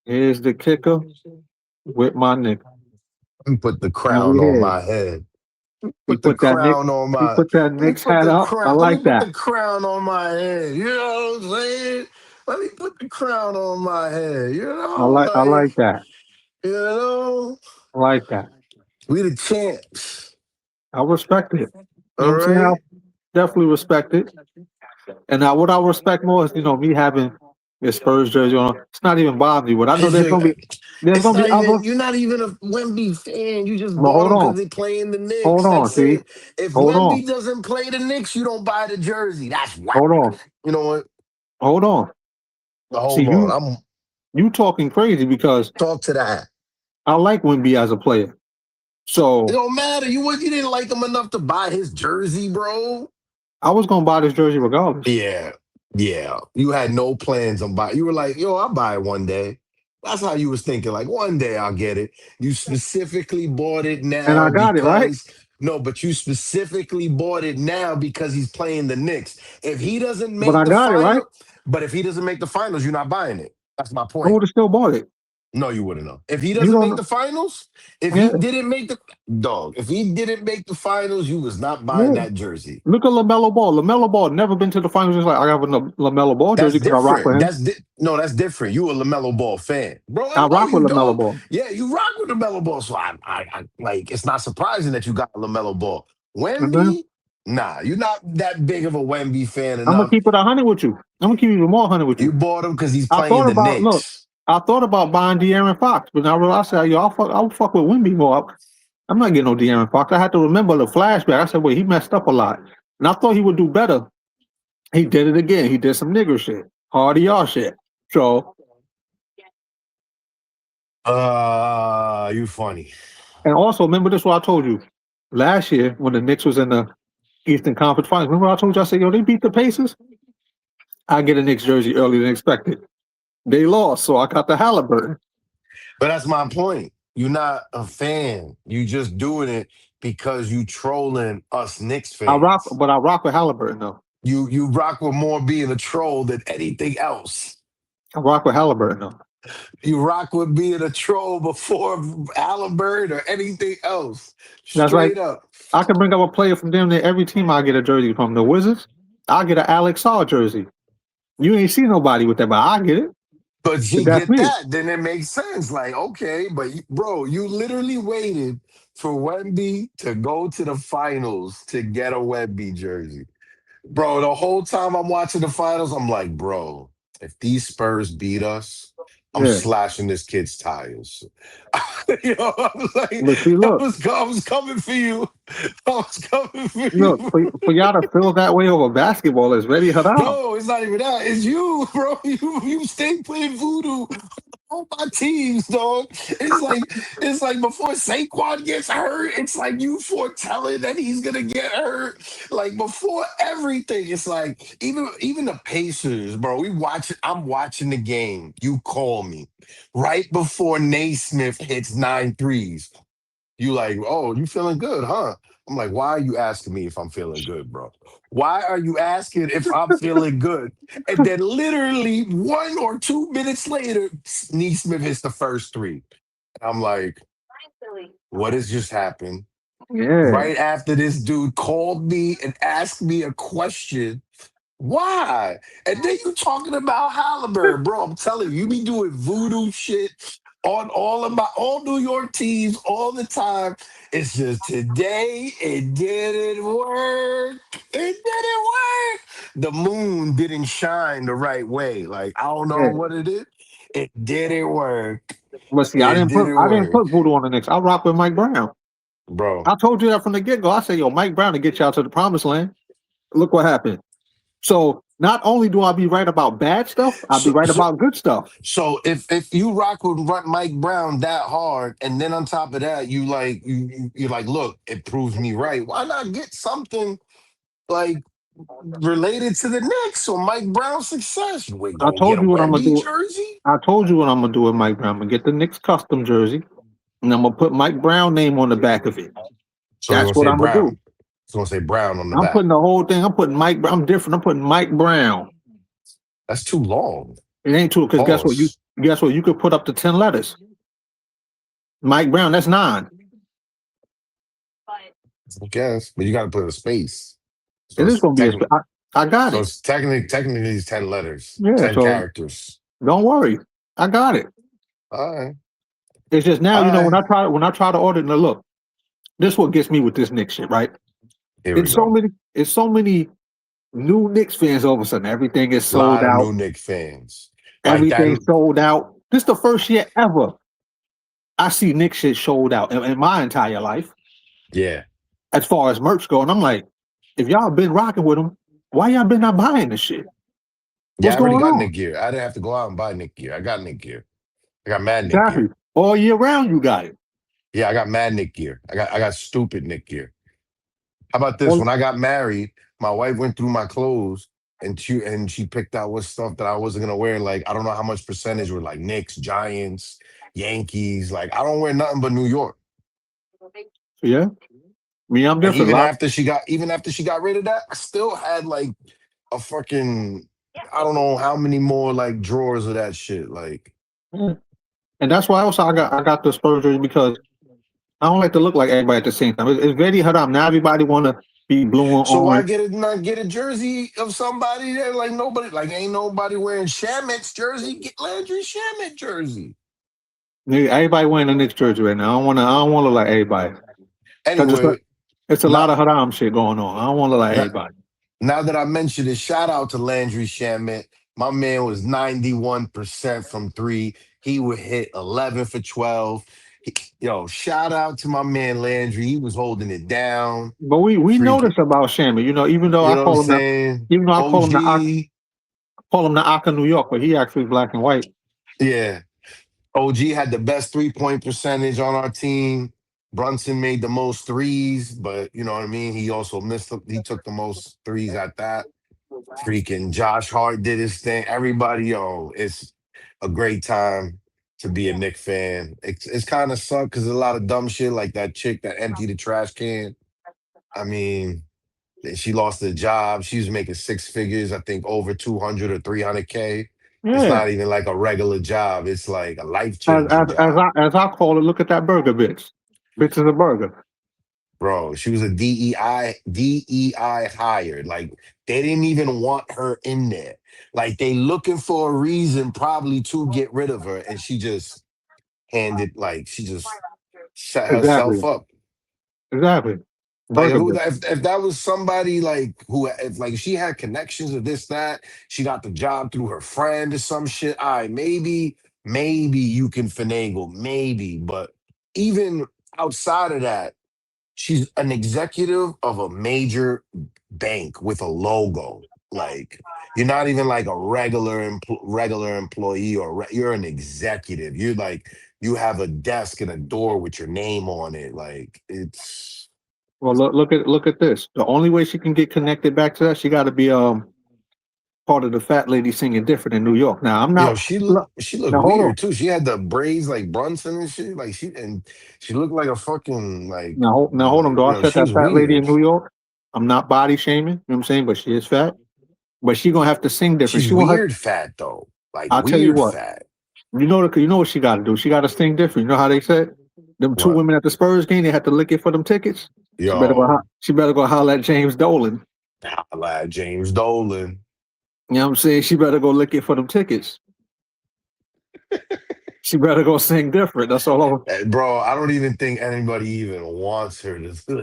Here's the kicker with my nigga. Let me put the And crown we on here. my head. He Put the put that Nick. crown on He my. put that Let me Knicks put hat the up. I crown. Let me like put that. the crown on my head. You know what I'm saying? Let me put the crown on my head. You know, I like like that. you know, I like that. we the champs. I respect it. You know All what I'm saying? I right. definitely respect it. And now what I respect more is, me having this Spurs jersey on. It's not even bothering me, but I know It's, your, there's it's gonna be not even. other. You're not even a Wemby fan. You just But bought hold them because on. they play in the Hold Knicks. on, That's see? it. If Hold Wemby on. doesn't play the Knicks, you don't buy the jersey. That's whack. Hold on. You know what? Hold on. But See, hold on. I'm you talking crazy because talk to that. I like Wimby as a player. It So don't matter. You didn't like him enough to buy his jersey, bro. I was gonna buy this jersey regardless. Yeah, yeah. You had no plans on buy. You were like, yo, I'll buy it one day. That's how you was thinking. Like one day I'll get it. You specifically bought it And I now got it, right? because no, but you specifically bought it now because he's playing the Knicks. If he doesn't But make I the got it, right? final, but if he doesn't make the finals, you're not buying it. That's my I point. would have still bought it. No, you wouldn't know. If he You doesn't don't make know. the finals, if Yeah, he didn't make the dog, if he didn't make the finals, you was not buying yeah. that jersey. Look at LaMelo Ball. LaMelo Ball never been to the finals. It's like I have a LaMelo Ball That's jersey because I rock with different. him. No, that's different. You a Lamelo Ball fan, bro. I I know rock with you, LaMelo dog. Ball. Yeah, you rock with the Melo Ball. So I like. It's not surprising that you got a Lamelo Ball. And then Wemby, nah, you're not that big of a Wemby fan I'm gonna enough. keep it 100 with you. I'm gonna keep it even more 100 with You you. bought him because he's I playing thought the about look. Knicks. I thought about buying De'Aaron Fox, but now I realized I said, yo, I'll fuck with Wimby more. I'm not getting no De'Aaron Fox. I had to remember the flashback. I said, wait, he messed up a lot. And I thought he would do better. He did it again. He did some nigger shit. Hard y'all shit. So, You funny. and also remember this what I told you. Last year when the Knicks was in the Eastern Conference Finals, remember I told you I said, yo, they beat the Pacers? I get a Knicks jersey earlier than expected. They lost, so I got the Halliburton. But that's my point. You're not a fan. You just doing it because you trolling us Knicks fans. I rock with Halliburton though. You rock with more being a troll than anything else. I rock with Halliburton though. You rock with being a troll before Halliburton or anything else. That's like Straight up. I can bring up a player from damn near every team I get a jersey from. The Wizards, I get an Alex Saw jersey. You ain't see nobody with that, but I get it. But But you that's get me. that, then it makes sense. Like, okay, but bro, you literally waited for Wemby to go to the finals to get a Wemby jersey. Bro, the whole time I'm watching the finals, I'm like, bro, if these Spurs beat us, I'm Yeah. slashing this kid's tires. I was like, But see, I was coming for you. I was coming for look, you. for y'all to feel that way over basketball is very haram. No, it's not even that. It's you, bro. You stay playing voodoo on my teams, dog. It's like before Saquon gets hurt, it's like you foretelling that he's gonna get hurt. Like before everything, it's like even the Pacers, bro. I'm watching the game. You call me right before Naismith hits 9 threes. You like, oh, you feeling good, huh? I'm like, why are you asking me if I'm feeling good, bro? Why are you asking if I'm feeling good? And then literally 1 or 2 minutes later, Neesmith hits the first three. I'm like, what has just happened? Yeah. Right after this dude called me and asked me a question. Why? And then you talking about Halliburton, bro. I'm telling you, you be doing voodoo shit on all New York teams all the time. It's just today it didn't work. It didn't work. The moon didn't shine the right way. Like I don't know Yeah. what it is. It didn't work. But see, It didn't I didn't work, put voodoo on the Knicks. I rock with Mike Brown. bro. I told you that from the get go. I said, yo, Mike Brown to get y'all to the promised land. Look what happened. So not only do I be right about bad stuff, I be So right so about good stuff. So if you rock with Mike Brown that hard, and then on top of that, you're like, look, it proves me right. Why not get something like related to the Knicks or Mike Brown's success? Wait, I don't get told a you what I'm gonna Wemby do. jersey? I told you what I'm gonna do with Mike Brown. I'm gonna get the Knicks custom jersey, and I'm gonna put Mike Brown name on the back of it. So you're That's gonna what say I'm gonna do. Brown. It's gonna say Brown on the I'm back. putting the whole thing. I'm putting Mike. I'm different. I'm putting Mike Brown. That's too long. It ain't too because guess what? Pause. Guess what? You could put up to 10 letters. Mike Brown, that's 9. I guess, but you got to put a space. So It is it's gonna be a. I got so it. it's technically it's 10 letters, Yeah. 10 characters. Don't worry. I got it. All right, It's just now, all when right. I try to order it, now look, this what gets me with this Knicks shit, right? Here we go. It's so many new Knicks fans all of a sudden. Everything is A sold lot of out. new Nick fans like that. Everything sold out. This is the first year ever I see Knicks shit sold out in my entire life, Yeah, as far as merch go. And I'm like, if y'all been rocking with them, why y'all been not buying this shit? yeah. What's I already going got on? Nick gear. I didn't have to go out and buy Nick gear. I got Nick gear. I got mad Nick Exactly. gear. All year round, you got it. Yeah, I got mad Nick gear. I got stupid Nick gear. How about this? All, When I got married, my wife went through my clothes and she picked out what stuff that I wasn't gonna wear. Like I don't know how much percentage were like Knicks, Giants, Yankees. Like I don't wear nothing but New York. yeah. Me, I'm And different. even after she got rid of that, I still had like a fucking I don't know how many more like drawers of that shit. Like Yeah. And that's why also I got the Spurs jersey because I don't like to look like everybody at the same time. It's very haram. Now everybody want to be blue and so why orange. get it not get a jersey of somebody that like nobody like ain't nobody wearing Shamit's jersey? Get Landry Shamit jersey. Nigga, everybody wearing a Knicks jersey right now. I don't want to look like everybody because Anyway, it's a lot not of haram shit going on. I don't want to look like not everybody. now that I mentioned it, shout out to Landry Shamit. My man was 91% from three. He would hit 11 for 12. Yo, shout out to my man Landry. He was holding it down. But we know Freaking, this about Shammy. Even though you I know what I'm call him the saying? even though I OG. call him the Aka New York, but he actually black and white. Yeah. OG had the best 3-point percentage on our team. Brunson made the most threes, but you know what I mean? He also he took the most threes at that. Freaking Josh Hart did his thing. Everybody, yo, it's a great time to be a Knick fan. It's kind of sucked because there's a lot of dumb shit like that chick that emptied the trash can. I mean, she lost her job. She was making six figures, I think over 200 or 300K. It's Yeah. not even like a regular job. It's like a life As changing as as job. I as I call it, look at that burger bitch. Bitch is a burger. Bro, she was a DEI hired. Like they didn't even want her in there. Like they looking for a reason probably to get rid of her, and she just set Exactly. herself up. Exactly. Like Burger bitch. if that was somebody like who if like she had connections or this that she got the job through her friend or some shit. All right, maybe you can finagle maybe, but even outside of that. She's an executive of a major bank with a logo. Like you're not even like a regular employee you're an executive. You're like you have a desk and a door with your name on it. Like it's Well, look at this. The only way she can get connected back to that, she got to be part of the fat lady singing different in New York. Now I'm yo, not. Look, she looked now hold on. weird too. She had the braids like Brunson and shit. Like she looked like a fucking Now hold on. Though I yo, said she that was fat lady weird. in New York. I'm not body shaming. You know what I'm saying? But she is fat. But she gonna have to sing different. She's She gonna have. weird fat though. Like I'll tell you weird what. fat. You know what she got to do. She got to sing different. You know how they said them two What? women at the Spurs game. They had to lick it for them tickets. Yo, She better go holler at James Dolan. lad, James Dolan. You know what I'm saying? She better go lick it for them tickets. She better go sing different. That's all. Bro, I don't even think anybody even wants her to do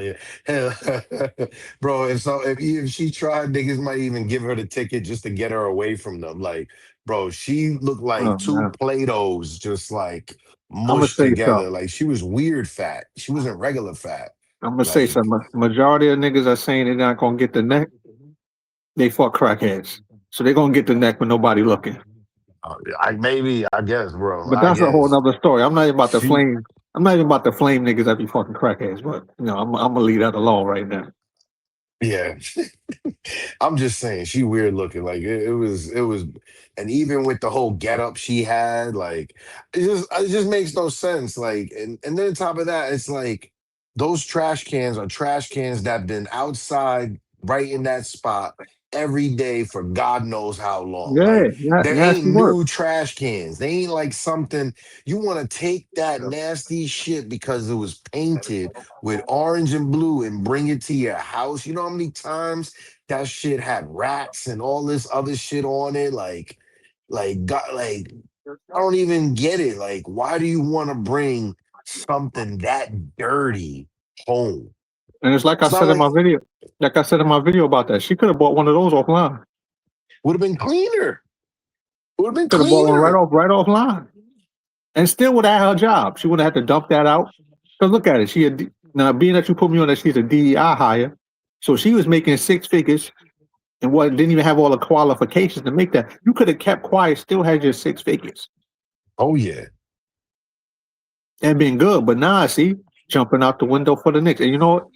it. Bro, if she tried, niggas might even give her the ticket just to get her away from them. Like, bro, she looked like Oh two man, Play-Dohs just like I'm gonna mushed say together. something. Like she was weird fat. She wasn't regular fat. I'm gonna say Like, something. Majority of niggas are saying they're not gonna get the neck. They fuck crackheads, so they're gonna get the neck with nobody looking. I guess, bro. But I that's a whole guess. nother story. I'm not even about to She flame. I'm not even about to flame niggas that be fucking crackheads. But I'm gonna leave that alone right now. yeah. I'm just saying, she weird looking. Like it was, and even with the whole getup she had, like it just makes no sense. Like, and then on top of that, it's like those trash cans are trash cans that been outside right in that spot. every day for God knows how long. Yeah, Like there ain't nasty work. new trash cans. They ain't like something you want to take that nasty shit because it was painted with orange and blue and bring it to your house. You know how many times that shit had rats and all this other shit on it? Like God, like I don't even get it. Like, why do you want to bring something that dirty home? And it's It's not like like I said in my video about that. She could have bought one of those offline. would have been cleaner. Would have been Could have bought one cleaner. right offline, and still would have had her job. She would have had to dump that out. Because look at it. Now being that you put me on that she's a DEI hire, so she was making six figures and what didn't even have all the qualifications to make that. You could have kept quiet, still had your six figures Oh yeah. and been good. But now I see jumping out the window for the Knicks. And you know what?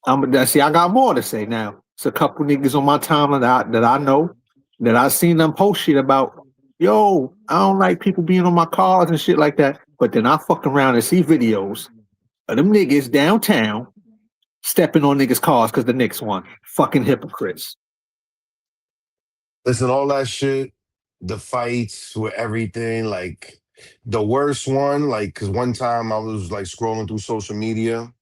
I got more to say now. It's a couple niggas on my timeline that I know that I seen them post shit about. Yo, I don't like people being on my cars and shit like that. But then I fuck around and see videos of them niggas downtown stepping on niggas' cars because the Knicks won. Fucking hypocrites. Listen, all that shit, the fights with everything, like the worst one, like because one time I was like scrolling through social media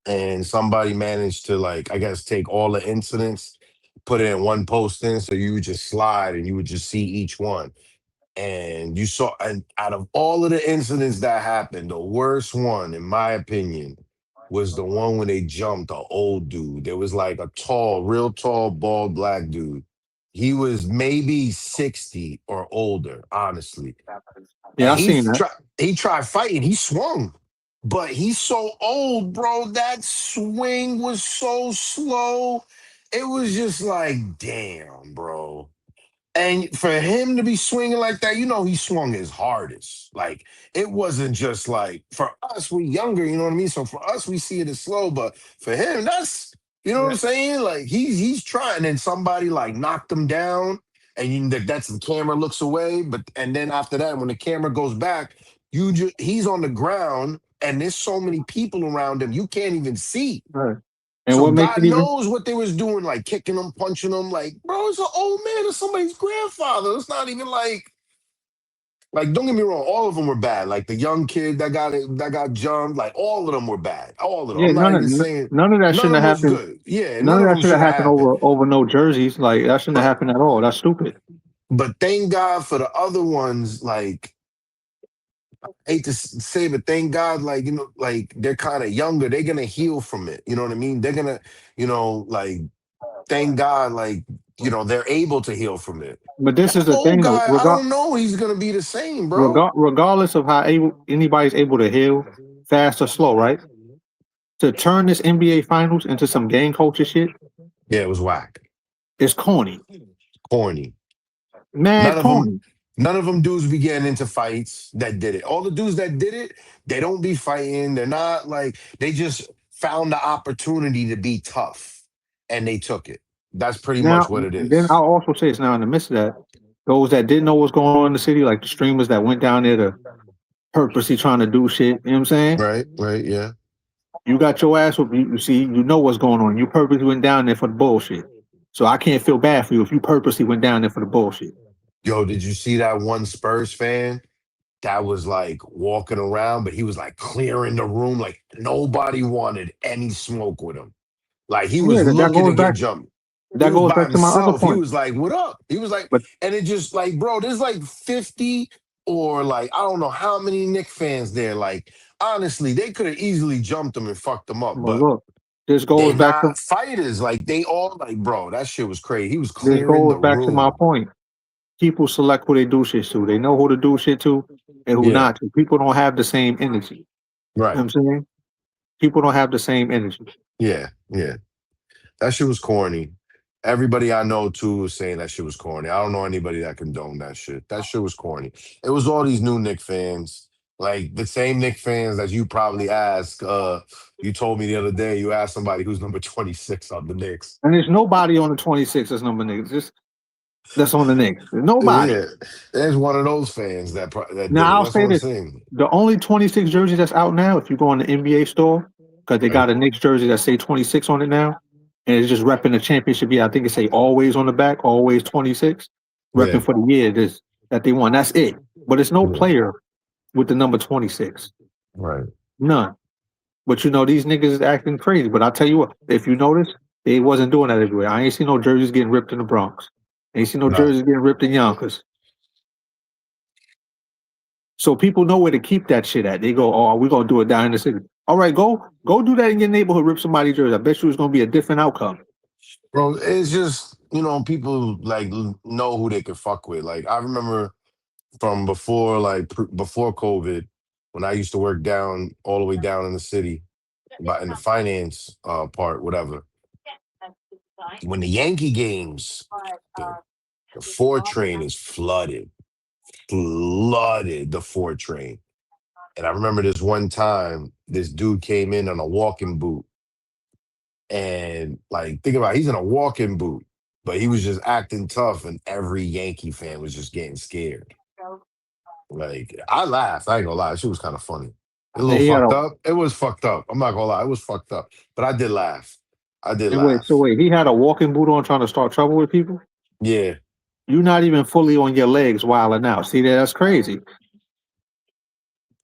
and somebody managed to like, I guess, take all the incidents, put it in one posting, so you would just slide and you would just see each one. And you saw, and out of all of the incidents that happened, the worst one, in my opinion, was the one when they jumped an old dude. There was like a tall, real tall, bald black dude. He was maybe 60 or older, honestly. Yeah, And I seen that. he tried fighting. He swung, but he's so old, bro. That swing was so slow. It was just like, damn, bro. And for him to be swinging like that, you know, he swung his hardest. Like it wasn't just like for us, we younger, you know what I mean? So for us, we see it as slow, but for him, that's you know what I'm saying? Like he's trying, and somebody like knocked him down, and that's the camera looks away, but and then after that, when the camera goes back, he's on the ground, and there's so many people around him, you can't even see. Right. And So what makes God it even knows what they was doing, like kicking them, punching them. Like, bro, it's an old man. It's somebody's grandfather. It's not even like. Don't get me wrong. All of them were bad. Like the young kid that got jumped. Like all of them were bad. All of them. yeah, I'm not even saying none of that none of shouldn't have them was happened. good. Yeah, None none of of that them should have should have happened happened. over no jerseys. Like that shouldn't have Right. happened at all. That's stupid. But thank God for the other ones. Like, I hate to say, but thank God, like like they're kind of younger. They're gonna heal from it. You know what I mean? They're gonna, like thank God, like, they're able to heal from it. But this That is the old thing though. guy, I don't know he's gonna be the same, bro. Regardless of how anybody's able to heal, fast or slow, right? To turn this NBA finals into some gang culture shit Yeah, it was whack. is corny. Corny. Mad None of them, corny. none of them dudes be getting into fights that did it. All the dudes that did it, they don't be fighting. They're not like they just found the opportunity to be tough and they took it. That's pretty much Now, what it then is. I'll also say it's now in the midst of that, those that didn't know what's going on in the city, like the streamers that went down there to purposely trying to do shit, you know what I'm saying? Right, right, yeah. You got your ass whooped. You see, you know what's going on. You purposely went down there for the bullshit. So I can't feel bad for you if you purposely went down there for the bullshit. Yo, did you see that one Spurs fan that was like walking around, but he was like clearing the room, like nobody wanted any smoke with him. Like he Yeah, was that looking to goes get back. jumped. He That was goes by back to my other himself. He point. was like, "What up?" He was like, But and it just like, bro, there's like 50 or like I don't know how many Knick fans there. Like, honestly, they could have easily jumped him and fucked him up, but look, this they're goes back to not fighters. Like they all like, bro, that shit was crazy. He was this clearing goes the back to my room. point. People select who they do shit to. They know who to do shit to and who Yeah, not to. People don't have the same energy. You know what right. I'm saying? People don't have the same energy. Yeah, yeah. That shit was corny. Everybody I know too was saying that shit was corny. I don't know anybody that condoned that shit. That shit was corny. It was all these new Nick fans, like the same Nick fans that you probably asked. You told me the other day you asked somebody who's number 26 on the Knicks. And there's nobody on the 26 that's number niggas. Just that's on the Knicks. There's nobody. Yeah, there's one of those fans that did Now it. I'll That's say what I'm this: saying. the only 26 jersey that's out now, if you go on the NBA store, because they Right, got a Knicks jersey that say 26 on it now, and it's just repping the championship year. I think it say always on the back, always 26, Yeah, repping for the year this that they won. That's it. But it's no yeah, player with the number 26. right. None. But you know, these niggas is acting crazy. But I tell you what, if you notice, they wasn't doing that everywhere. I ain't seen no jerseys getting ripped in the Bronx. Ain't seen no No, jerseys getting ripped in Yonkers. So people know where to keep that shit at. They go, oh, we're gonna do it down in the city. All right, go do that in your neighborhood, rip somebody's jersey. I bet you it's gonna be a different outcome. bro, it's just people like know who they can fuck with. Like I remember from before, like before COVID, when I used to work down all the way down in the city, but in the finance part, whatever. When the Yankee games, the, the four train is flooded the four train. And I remember this one time, this dude came in on a walking boot, and like think about it, he's in a walking boot, but he was just acting tough, and every Yankee fan was just getting scared. Like I laughed. I ain't gonna lie. She was kind of funny. A And little he had fucked a up. It was fucked up. I'm not gonna lie. It was fucked up. But I did laugh. I did and wait, so laugh. wait, he had a walking boot on trying to start trouble with people. Yeah, You're not even fully on your legs wilding out. See that's crazy.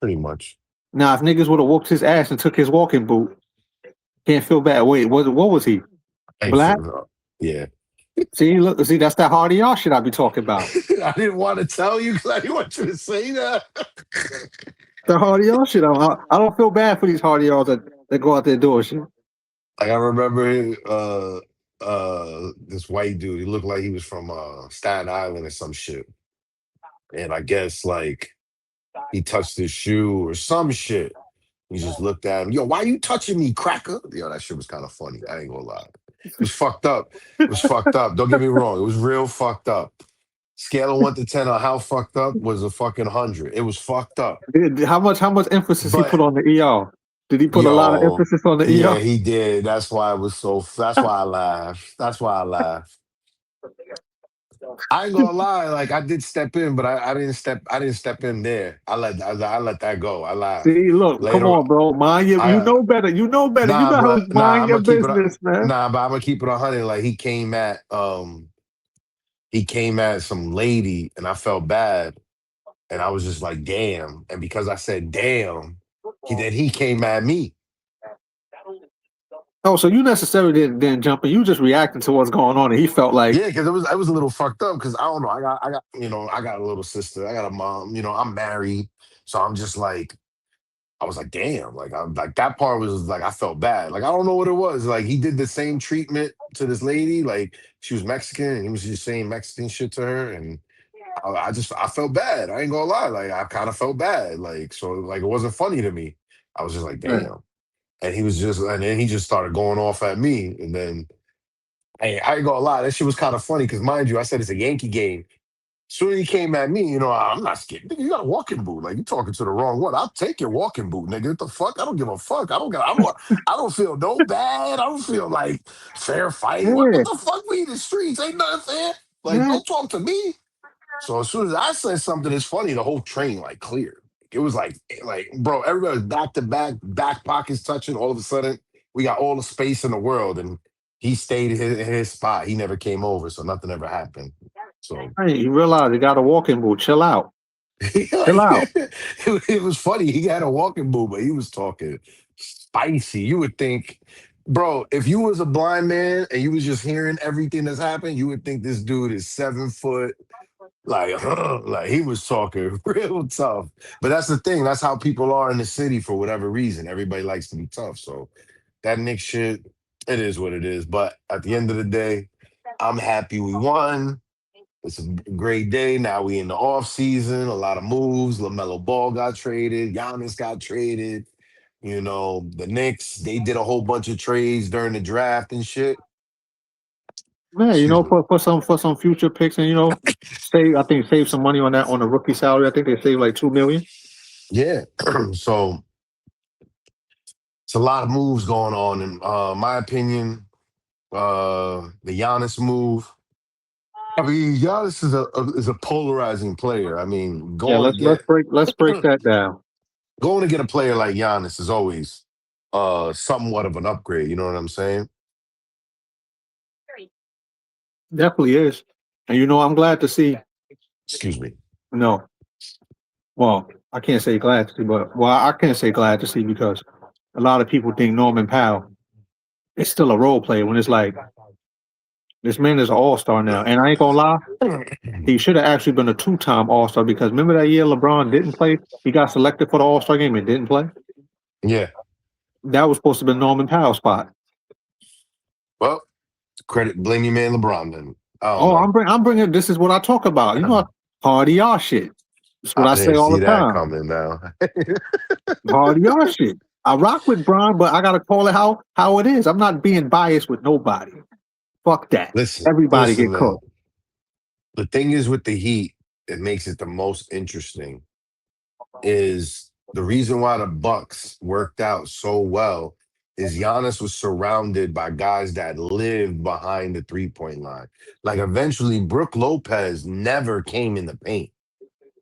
pretty much. Now if niggas would have whooped his ass and took his walking boot, can't feel bad. Wait, what was he? Ain't Black? feel yeah. See, look, see, that's that hard y'all shit I be talking about. I didn't want to tell you because I didn't want you to say that. The hard y'all shit. I don't feel bad for these hard y'all that go out there doing shit. Like I remember this white dude. He looked like he was from Staten Island or some shit. And I guess like he touched his shoe or some shit. He just looked at him. Yo, why you touching me, cracker? Yo, that shit was kind of funny. I ain't gonna lie. It was fucked up. It was fucked up. Don't get me wrong. It was real fucked up. Scale of 1 to 10 on how fucked up was a fucking 100. It was fucked up. How much emphasis he put But on the ER? Did he put a lot of yo, emphasis on the yeah, ER? he did. That's why it was so. That's why I laughed. That's why I laughed. I ain't gonna lie. Like I did step in, but I didn't step. I didn't step in there. I let that go. I laughed See, look, come later. on, bro. Mind your, you I know better. You know better. You Nah, better but nah. mind I'm your gonna keep it. business, man. Nah, but I'm gonna keep it 100. Like he came at some lady, and I felt bad, and I was just like, damn. And because I said damn, he came at me. Oh, so you necessarily didn't jump in. You just reacting to what's going on, and he felt like, Yeah, because it was a little fucked up. Because I don't know, I got a little sister, I got a mom. I'm married, so I'm just like, I was like, damn, like I'm like that part was like I felt bad. Like I don't know what it was. Like he did the same treatment to this lady. Like she was Mexican, and he was just saying Mexican shit to her, and I felt bad. I ain't gonna lie. Like I kind of felt bad. Like so, like it wasn't funny to me. I was just like, man, damn. And then he just started going off at me, and then. Hey, I ain't gonna lie, that shit was kind of funny because mind you, I said it's a Yankee game. Soon as he came at me, I'm not scared. Nigga, you got a walking boot. Like you talking to the wrong one. I'll take your walking boot, nigga. What the fuck? I don't give a fuck. I don't feel no bad. I don't feel like fair fight. What yeah, the fuck we in the streets? Ain't nothing fair. Like, yeah. don't talk to me. So as soon as I said something that's funny, the whole train like cleared. It was like, bro, everybody was back to back pockets touching. All of a sudden, we got all the space in the world, and he stayed in his spot. He never came over, so nothing ever happened. So Hey, you realize you got a walking boot. Chill out. Chill like, out. it was funny. He had a walking boot, but he was talking spicy. You would think, bro, if you was a blind man and you was just hearing everything that's happened, you would think this dude is 7 foot. Like, like he was talking real tough. But that's the thing. That's how people are in the city for whatever reason. Everybody likes to be tough. So that Knicks shit, it is what it is. But at the end of the day, I'm happy we won. It's a great day. Now we in the off season. A lot of moves. LaMelo Ball got traded. Giannis got traded. The Knicks, they did a whole bunch of trades during the draft and shit. Man, Excuse me. for some future picks, and save some money on that on the rookie salary. I think they saved like 2 million. Yeah. So it's a lot of moves going on. In my opinion, the Giannis move. I mean, Giannis is a polarizing player. I mean, Yeah, let's break that down. going to get a player like Giannis is always somewhat of an upgrade. You know what I'm saying? Definitely is. And I'm glad to see. Excuse me. No, well, I can't say glad to see, but I can't say glad to see because a lot of people think Norman Powell is still a role player when it's like this man is an all star now. And I ain't gonna lie, he should have actually been a two-time all star because remember that year LeBron didn't play? He got selected for the all star game and didn't play. Yeah. That was supposed to be Norman Powell's spot. Well, blame your man LeBron then. I don't Oh, know. I'm bringing. This is what I talk about. Hardy y'all shit. That's what I I say didn't all see the that time. coming now. Hardy y'all shit. I rock with Bron, but I gotta call it how it is. I'm not being biased with nobody. Fuck that. Everybody Listen, get man. cooked. The thing is with the Heat, it makes it the most interesting is the reason why the Bucks worked out so well is Giannis was surrounded by guys that lived behind the 3-point line. Like eventually, Brooke Lopez never came in the paint.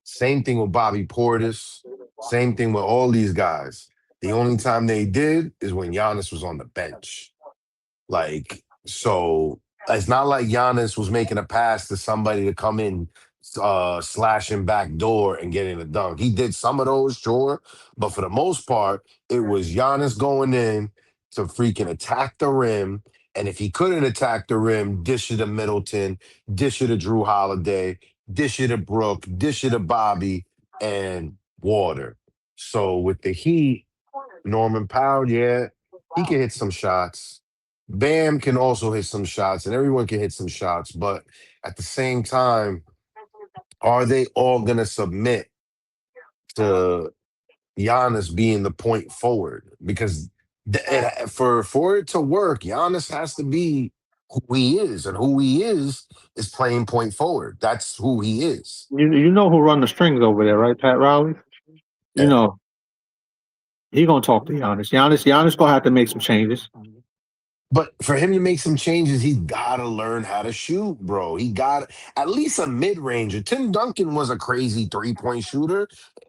Same thing with Bobby Portis. Same thing with all these guys. The only time they did is when Giannis was on the bench. Like, so it's not like Giannis was making a pass to somebody to come in, slashing back door and getting a dunk. He did some of those, sure, but for the most part, it was Giannis going in to freaking attack the rim. And if he couldn't attack the rim, dish it to Middleton, dish it to Drew Holiday, dish it to Brooke, dish it to Bobby, and water. So with the Heat, Norman Powell, yeah, he can hit some shots. Bam can also hit some shots, and everyone can hit some shots. But at the same time, are they all going to submit to Giannis being the point forward? Because for it to work, Giannis has to be who he is, and who he is playing point forward. That's who he is. You know who run the strings over there, right? Pat Riley. You Yeah. know he gonna talk to Giannis. Giannis gonna have to make some changes. But for him to make some changes, he's got to learn how to shoot, bro. He got at least a mid ranger. Tim Duncan was a crazy 3-point shooter.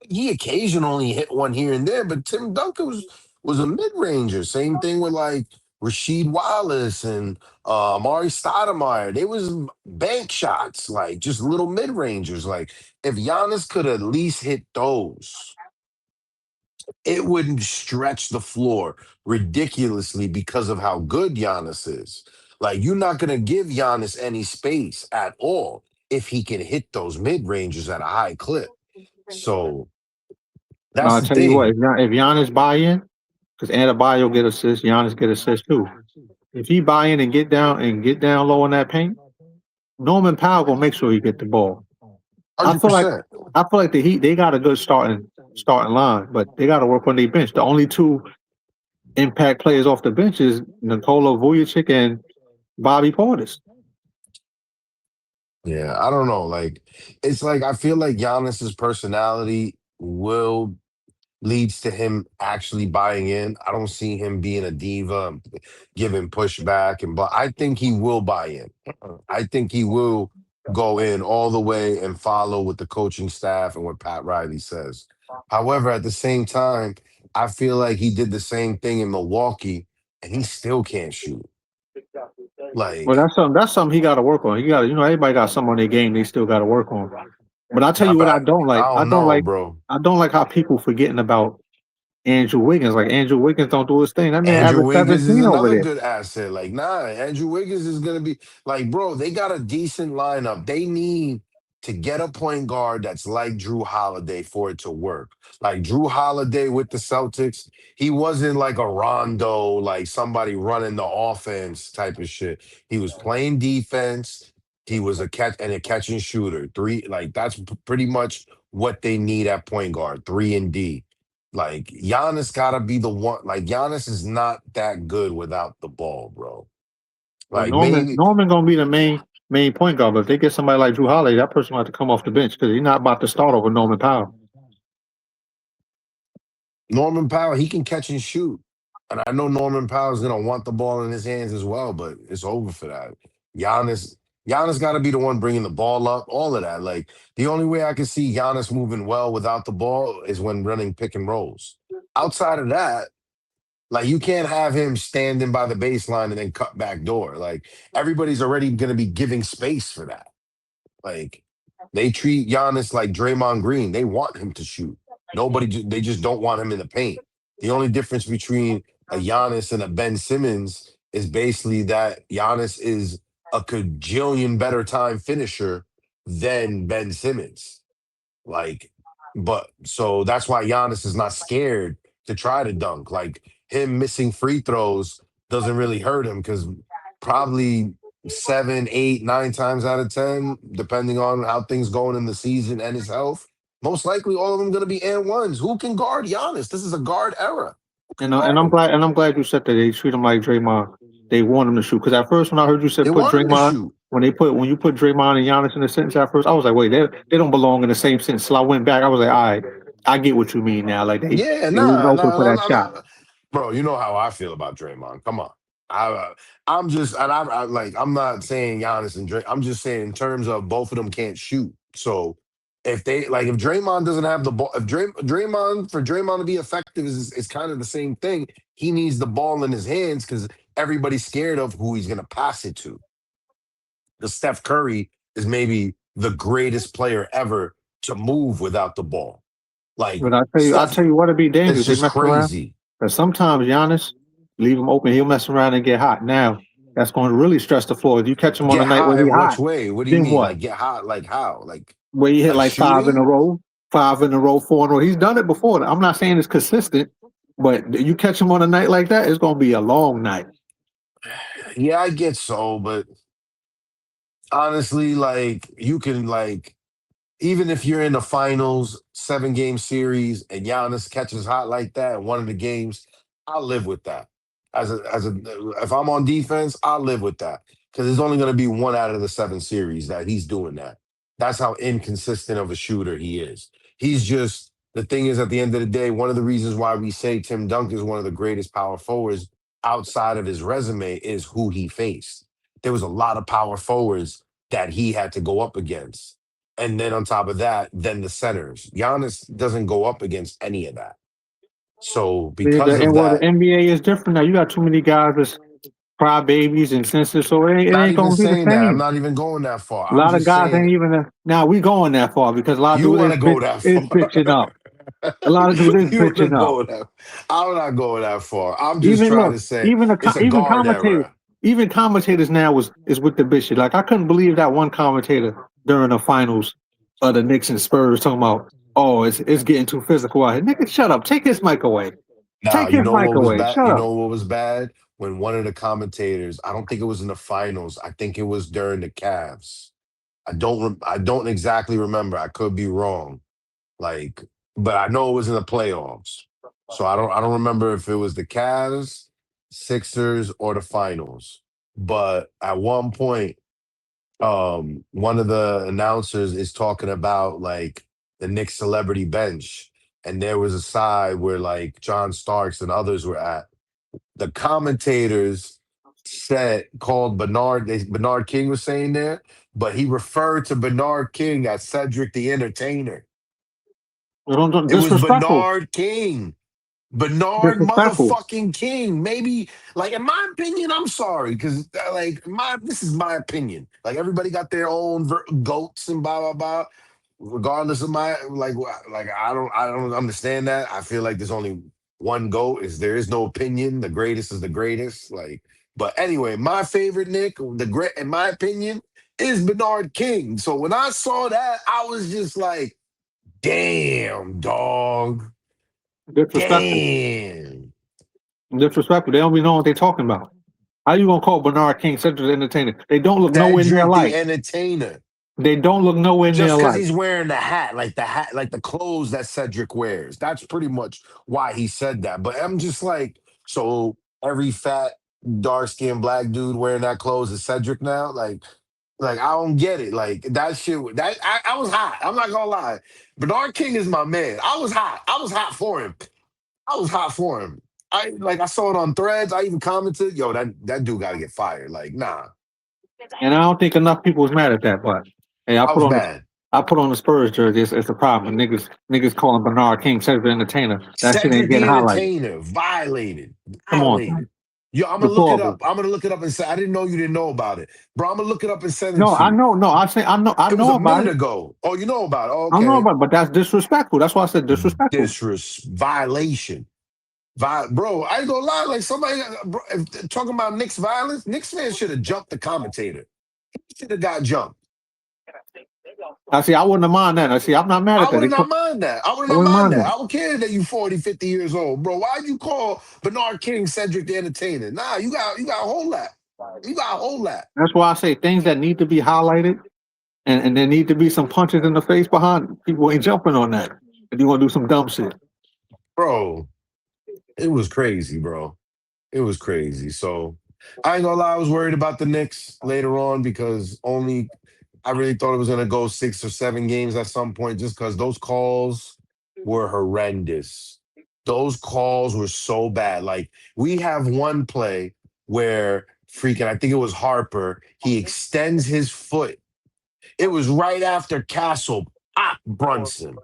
He occasionally hit one here and there, but Tim Duncan was a mid ranger. Same thing with like Rasheed Wallace and Amari Stoudemire. They was bank shots, like just little mid rangers. Like if Giannis could at least hit those, it wouldn't stretch the floor ridiculously because of how good Giannis is. Like, you're not going to give Giannis any space at all if he can hit those mid ranges at a high clip. So that's I'll the tell you what, thing. if Giannis buy in, because Adebayo get assists, Giannis get assists too. If he buy in and get down low in that paint, Norman Powell gonna make sure he get the ball. I feel like 100%. I feel like the Heat they got a good starting line, but they got to work on their bench. The only two impact players off the bench is Nikola Vujovic and Bobby Portis. Yeah, I don't know. Like, it's like I feel like Giannis's personality will leads to him actually buying in. I don't see him being a diva, giving pushback, but I think he will buy in. I think he will go in all the way and follow with the coaching staff and what Pat Riley says. However, at the same time, I feel like he did the same thing in Milwaukee and he still can't shoot. Well, Like, that's something he got to work on. He got everybody got some on their game they still got to work on. But I tell nah, you what, but I don't know, bro. I don't like how people forgetting about Andrew Wiggins. Like Andrew Wiggins don't do his thing. That man Andrew averaged Wiggins is 17 over another there. good asset. Like, nah, Andrew Wiggins is gonna be like, bro, they got a decent lineup. They need to get a point guard that's like Drew Holiday for it to work. Like Drew Holiday with the Celtics, he wasn't like a Rondo, like somebody running the offense type of shit. He was playing defense. He was a catch and shooter. Three, like that's pretty much what they need at point guard, 3 and D. Like Giannis gotta be the one. Like Giannis is not that good without the ball, bro. Well, Like maybe Norman gonna be the main point guard. But if they get somebody like Drew Holiday, that person will have to come off the bench because he's not about to start over Norman Powell. Norman Powell, he can catch and shoot, and I know Norman Powell's gonna want the ball in his hands as well. But it's over for that. Giannis, Giannis got to be the one bringing the ball up. All of that. Like the only way I can see Giannis moving well without the ball is when running pick and rolls. Outside of that, Like you can't have him standing by the baseline and then cut back door. Like everybody's already going to be giving space for that. Like they treat Giannis like Draymond Green. They want him to shoot. They just don't want him in the paint. The only difference between a Giannis and a Ben Simmons is basically that Giannis is a cajillion better time finisher than Ben Simmons. Like, but so that's why Giannis is not scared to try to dunk. Like him missing free throws doesn't really hurt him because probably seven, eight, 9 times out of 10, depending on how things going in the season and his health, most likely all of them going to be and ones. Who can guard Giannis? This is a guard era. Who can And guard I'm him? glad you said that they treat him like Draymond. They want him to shoot. Because at first when I heard you They said put want him to Draymond, shoot. when you put Draymond and Giannis in the sentence at first, I was like, wait, they don't belong in the same sentence. So I went back. I was like, all right, I get what you mean now. Like Yeah, they leaving nah, open nah, for nah, that nah, shot. nah. Bro, you know how I feel about Draymond. Come on. I, I'm just, and like, I'm not saying Giannis and Dray. I'm just saying in terms of both of them can't shoot. So if they like, if Draymond doesn't have the ball, if Draymond for Draymond to be effective is kind of the same thing. He needs the ball in his hands because everybody's scared of who he's gonna pass it to. The Steph Curry is maybe the greatest player ever to move without the ball. Like But I Steph tell you what'll be is dangerous. They just mess around. crazy. Because sometimes Giannis leave him open. He'll mess around and get hot. Now that's going to really stress the floor. If you catch him on a Get night hot where he in which hot, way? What do you then mean? what? Like get hot? Like how? Where you hit Like like five in a shooting? row, 5 in a row, 4 in a row. He's done it before. I'm not saying it's consistent, but you catch him on a night like that, it's going to be a long night. Yeah, I get so, but honestly, like you can like even if you're in the finals, 7 game series, and Giannis catches hot like that in one of the games, I'll live with that. As a if I'm on defense, I'll live with that because there's only going to be one out of the 7 series that he's doing that. That's how inconsistent of a shooter he is. He's just the thing is at the end of the day, one of the reasons why we say Tim Duncan is one of the greatest power forwards outside of his resume is who he faced. There was a lot of power forwards that he had to go up against and then on top of that, then the centers. Giannis doesn't go up against any of that. So because of And the that, NBA is different now. You got too many guys that's crybabies and sensitive, so it not ain't even going to be the saying that. I'm same. not even going that far. A I'm lot of just guys saying ain't even. Now we going that far because a lot of you dudes want to go that is far. bitching up. A lot of dudes is You want to bitching up. go that I'm not going that far. I'm just Even trying look, to say it's a even guard commentators, era. now is with the bitch shit. Like I couldn't believe that one commentator during the finals of the Knicks and Spurs talking about, oh, it's getting too physical out here. Nigga, shut up. Take his mic away. Now, Take you his know mic what was away. bad? Shut You up. know what was bad? When one of the commentators, I don't think it was in the finals. I think it was during the Cavs. I don't exactly remember. I could be wrong. Like, but I know it was in the playoffs. So I don't remember if it was the Cavs, Sixers, or the finals. But at one point, one of the announcers is talking about like the Knicks celebrity bench. And there was a side where like John Starks and others were at. The commentators said called Bernard King was saying there, but he referred to Bernard King as Cedric the Entertainer. Don't It was disrespectful. Bernard King. Bernard Disrespectful. motherfucking King. Maybe, like, in my opinion, I'm sorry, because like this is my opinion. Like everybody got their own goats and blah blah blah. Regardless of my like I don't understand that. I feel like there's only one goat. Is there is no opinion. The greatest is the greatest. Like, but anyway, my favorite Nick, the great in my opinion, is Bernard King. So when I saw that, I was just like, damn, dog. Disrespectful. Damn. Disrespectful. They don't be knowing what they talking about. How you gonna call Bernard King Cedric the Entertainer? They don't look nowhere near Cedric the alike. Entertainer. They don't look nowhere near Just because alike. he's wearing the hat, like the clothes that Cedric wears. That's pretty much why he said that. But I'm just like, so every fat, dark skinned black dude wearing that clothes is Cedric now? Like I don't get it. Like that shit. I was hot. I'm not gonna lie. Bernard King is my man. I was hot. I was hot for him. I was hot for him. I saw it on threads. I even commented, yo, that dude gotta get fired. Like, nah. And I don't think enough people was mad at that. But hey, I was mad. I put on the Spurs jersey. It's a problem. Niggas calling Bernard King Cedric the Entertainer. That shit ain't Cedric getting the highlighted. Entertainer, violated, Come on, violated. son. Yo, I'm gonna look it up. Deplorable. I'm gonna look it up and say I didn't know you didn't know about it, bro. I'm gonna look it up and send it No, to I you. know. No, I say I It was know a about minute it. ago. Oh, you know about it? Oh, I know okay. about it, but that's disrespectful. That's why I said disrespectful. Violation. Bro, I ain't gonna lie. Like somebody bro, talking about Knicks violence, Knicks fans should have jumped the commentator. Should have got jumped. I see. I wouldn't have mind that. I see. I'm not mad I at that. would not mind that. I would I not wouldn't mind mind that. that. I would care that you 40, 50 years old, bro. Why'd you call Bernard King Cedric the Entertainer? Nah, you got a whole lot. You got a whole lot. That's why I say things that need to be highlighted, and there need to be some punches in the face behind. People ain't jumping on that. If you want to do some dumb shit. Bro, it was crazy, bro. It was crazy. So I ain't gonna lie, I was worried about the Knicks later on because only I really thought it was gonna go 6 or 7 games at some point just because those calls were horrendous. Those calls were so bad. Like we have one play where freaking, I think it was Harper, he extends his foot. It was right after Castle popped Brunson.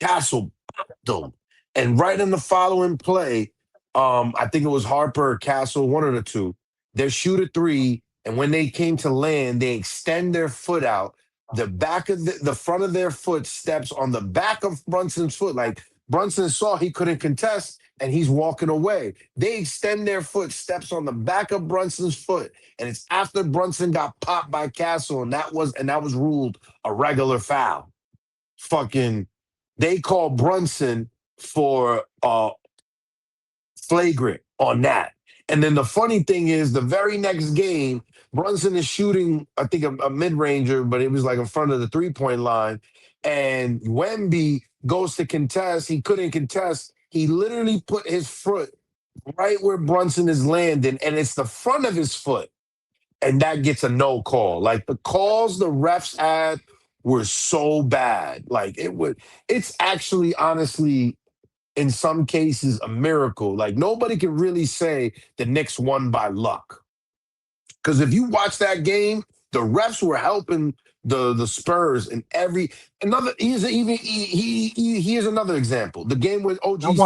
Castle popped him. And right in the following play, I think it was Harper or Castle, one of the two. They shoot a three, and when they came to land, they extend their foot out. The back of the front of their foot steps on the back of Brunson's foot. Like Brunson saw he couldn't contest, and he's walking away. They extend their foot, steps on the back of Brunson's foot, and it's after Brunson got popped by Castle, and that was ruled a regular foul. Fucking, they call Brunson for flagrant on that. And then the funny thing is, the very next game, Brunson is shooting, I think, a mid ranger, but it was like in front of the 3 point line. And Wemby goes to contest. He couldn't contest. He literally put his foot right where Brunson is landing, and it's the front of his foot. And that gets a no call. Like the calls the refs had were so bad. Like it's actually honestly in some cases a miracle. Like nobody can really say the Knicks won by luck. Because if you watch that game, the refs were helping the Spurs in every another. Here's another example. The game with OG's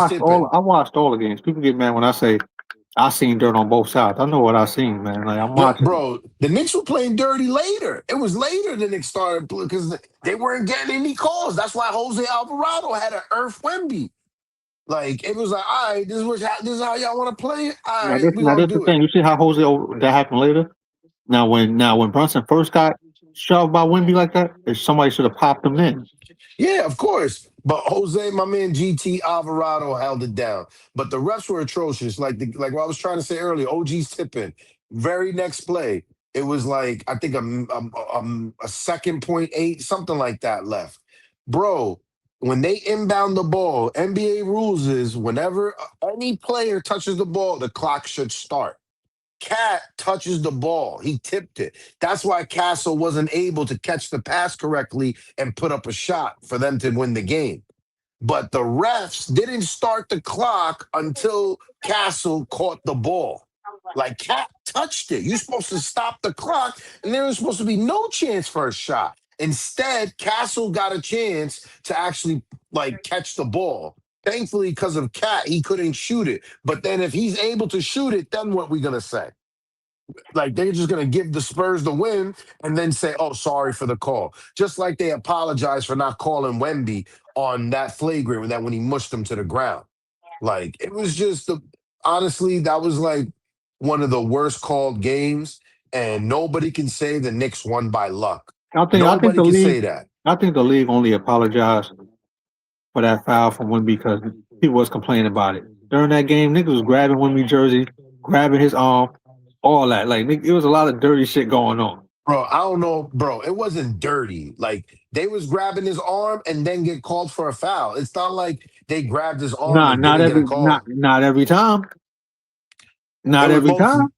tipping. I watched all the games. People get mad when I say I seen dirt on both sides. I know what I seen, man. Like I'm Yeah, watching. bro, the Knicks were playing dirty later. It was later the Knicks started because they weren't getting any calls. That's why Jose Alvarado had an Earth Wemby. Like it was like, all right, this is how y'all want to play it. All right, we Now gonna this the do it. thing. You see how that happened later. Now when Brunson first got shoved by Wimby like that, if somebody should have popped him in. Yeah, of course. But Jose, my man GT Alvarado held it down. But the refs were atrocious. Like what I was trying to say earlier, OG's tipping. Very next play, it was like I think a second point eight, something like that left. Bro, when they inbound the ball, NBA rules is whenever any player touches the ball, the clock should start. Cat touches the ball. He tipped it. That's why Castle wasn't able to catch the pass correctly and put up a shot for them to win the game. But the refs didn't start the clock until Castle caught the ball. Like Cat touched it. You're supposed to stop the clock, and there was supposed to be no chance for a shot. Instead, Castle got a chance to actually like catch the ball. Thankfully, because of Cat, he couldn't shoot it. But then if he's able to shoot it, then what we gonna say? Like they're just gonna give the Spurs the win and then say, "Oh, sorry for the call." Just like they apologize for not calling Wemby on that flagrant that when he mushed him to the ground. Like it was just honestly that was like one of the worst called games, and nobody can say the Knicks won by luck. I think Nobody the can league say that. I think the league only apologized for that foul from Wimby because people was complaining about it during that game. Niggas was grabbing Wimby jersey, grabbing his arm, all that. Like it was a lot of dirty shit going on. Bro, I don't know, bro. It wasn't dirty. Like they was grabbing his arm and then get called for a foul. It's not like they grabbed his arm Nah, and didn't get a call. not every time. It Not was every most. time.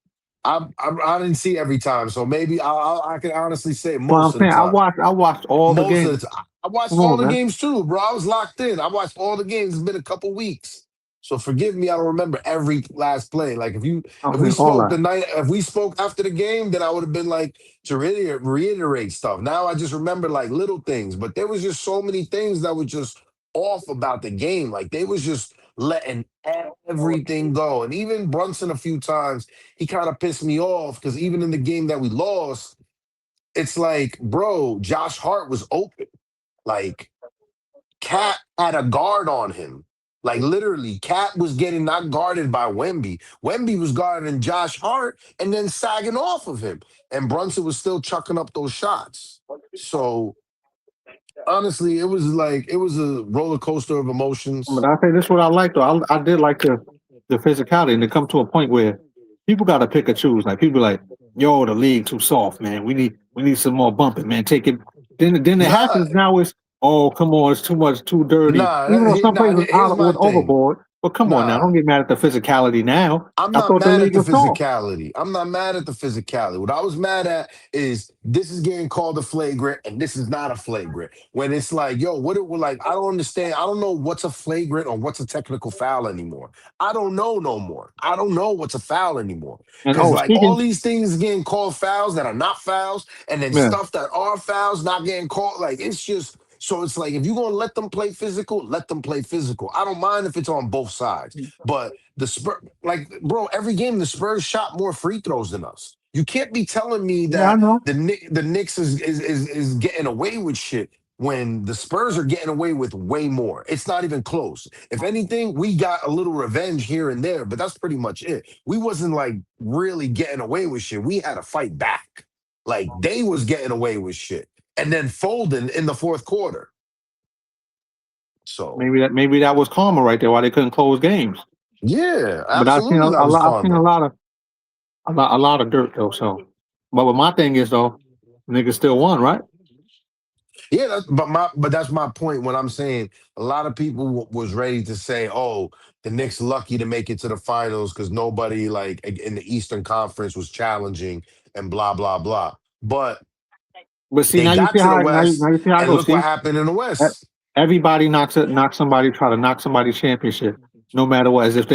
I didn't see every time, so maybe I can honestly say But most I'm of the saying time. I watched all the Most of games. the time, I watched Come all on, the man. games too, bro. I was locked in. I watched all the games. It's been a couple weeks. So forgive me, I don't remember every last play. Like I if we mean, all spoke that. the night if we spoke after the game, then I would have been like to really reiterate stuff. Now I just remember like little things, but there was just so many things that were just off about the game. Like they was just letting everything go. And even Brunson a few times, he kind of pissed me off because even in the game that we lost, it's like, bro, Josh Hart was open. Like Cat had a guard on him. Like literally, Cat was getting not guarded by Wemby. Wemby was guarding Josh Hart and then sagging off of him. And Brunson was still chucking up those shots. So honestly, it was a roller coaster of But emotions. I say this is what I like though. I did like the physicality, and to come to a point where people got to pick and choose. Like people be like, "Yo, the league too soft, man. We need some more bumping, man. Take it." Then it Nah, happens. Now it's oh come on, it's too much, too dirty. Even though some nah. places Here's my was thing. overboard, but come on now, Nah, don't get mad at the physicality now. I'm I not thought the mad at league the was soft. physicality. I'm not mad at the physicality. What I was mad at is this is getting called a flagrant and this is not a flagrant. When it's like, yo, what it was like, I don't understand. I don't know what's a flagrant or what's a technical foul anymore. I don't know no more. I don't know what's a foul anymore. And Cause oh, like all speaking, these things getting called fouls that are not fouls, and then yeah, stuff that are fouls not getting called. Like it's just so it's like if you're gonna let them play physical, let them play physical. I don't mind if it's on both sides. But the Spurs, like, bro, every game the Spurs shot more free throws than us. You can't be telling me yeah, I that know. the Knicks is getting away with shit when the Spurs are getting away with way more. It's not even close. If anything, we got a little revenge here and there, but that's pretty much it. We wasn't like really getting away with shit. We had to fight back. Like they was getting away with shit and then folding in the fourth quarter. So Maybe that was karma right there. Why they couldn't close games. yeah, But I've seen absolutely that a was lot. I've seen karma. a lot of dirt though. So, but my thing is though, niggas still won, right? Yeah, but that's my point when I'm saying a lot of people was ready to say, "Oh, the Knicks lucky to make it to the finals because nobody like in the Eastern Conference was challenging and blah blah blah." But But see, they now you got see to the how now West, you see how I and go. look what See, happened in the E- West. everybody knock somebody, try to knock somebody's championship, no matter what, as if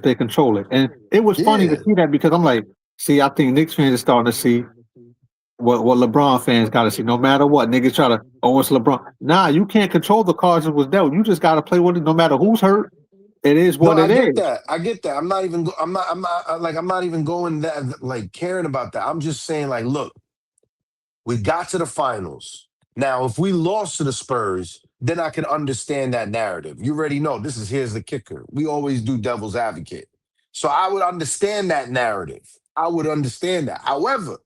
they control it. And it was funny to Yeah, see that because I'm like, see, I think Knicks fans are starting to see what LeBron fans got to see. No matter what, niggas try to, oh, it's LeBron. Nah, you can't control the cards that was dealt. You just got to play with it, no matter who's hurt. It is no, what I it get is. that. I get that. I'm not even. I'm not like. I'm not even going that like caring about that. I'm just saying like, look. We got to the finals. Now, if we lost to the Spurs, then I can understand that narrative. You already know this is here's the kicker. We always do devil's advocate. So I would understand that narrative. I would understand that. However,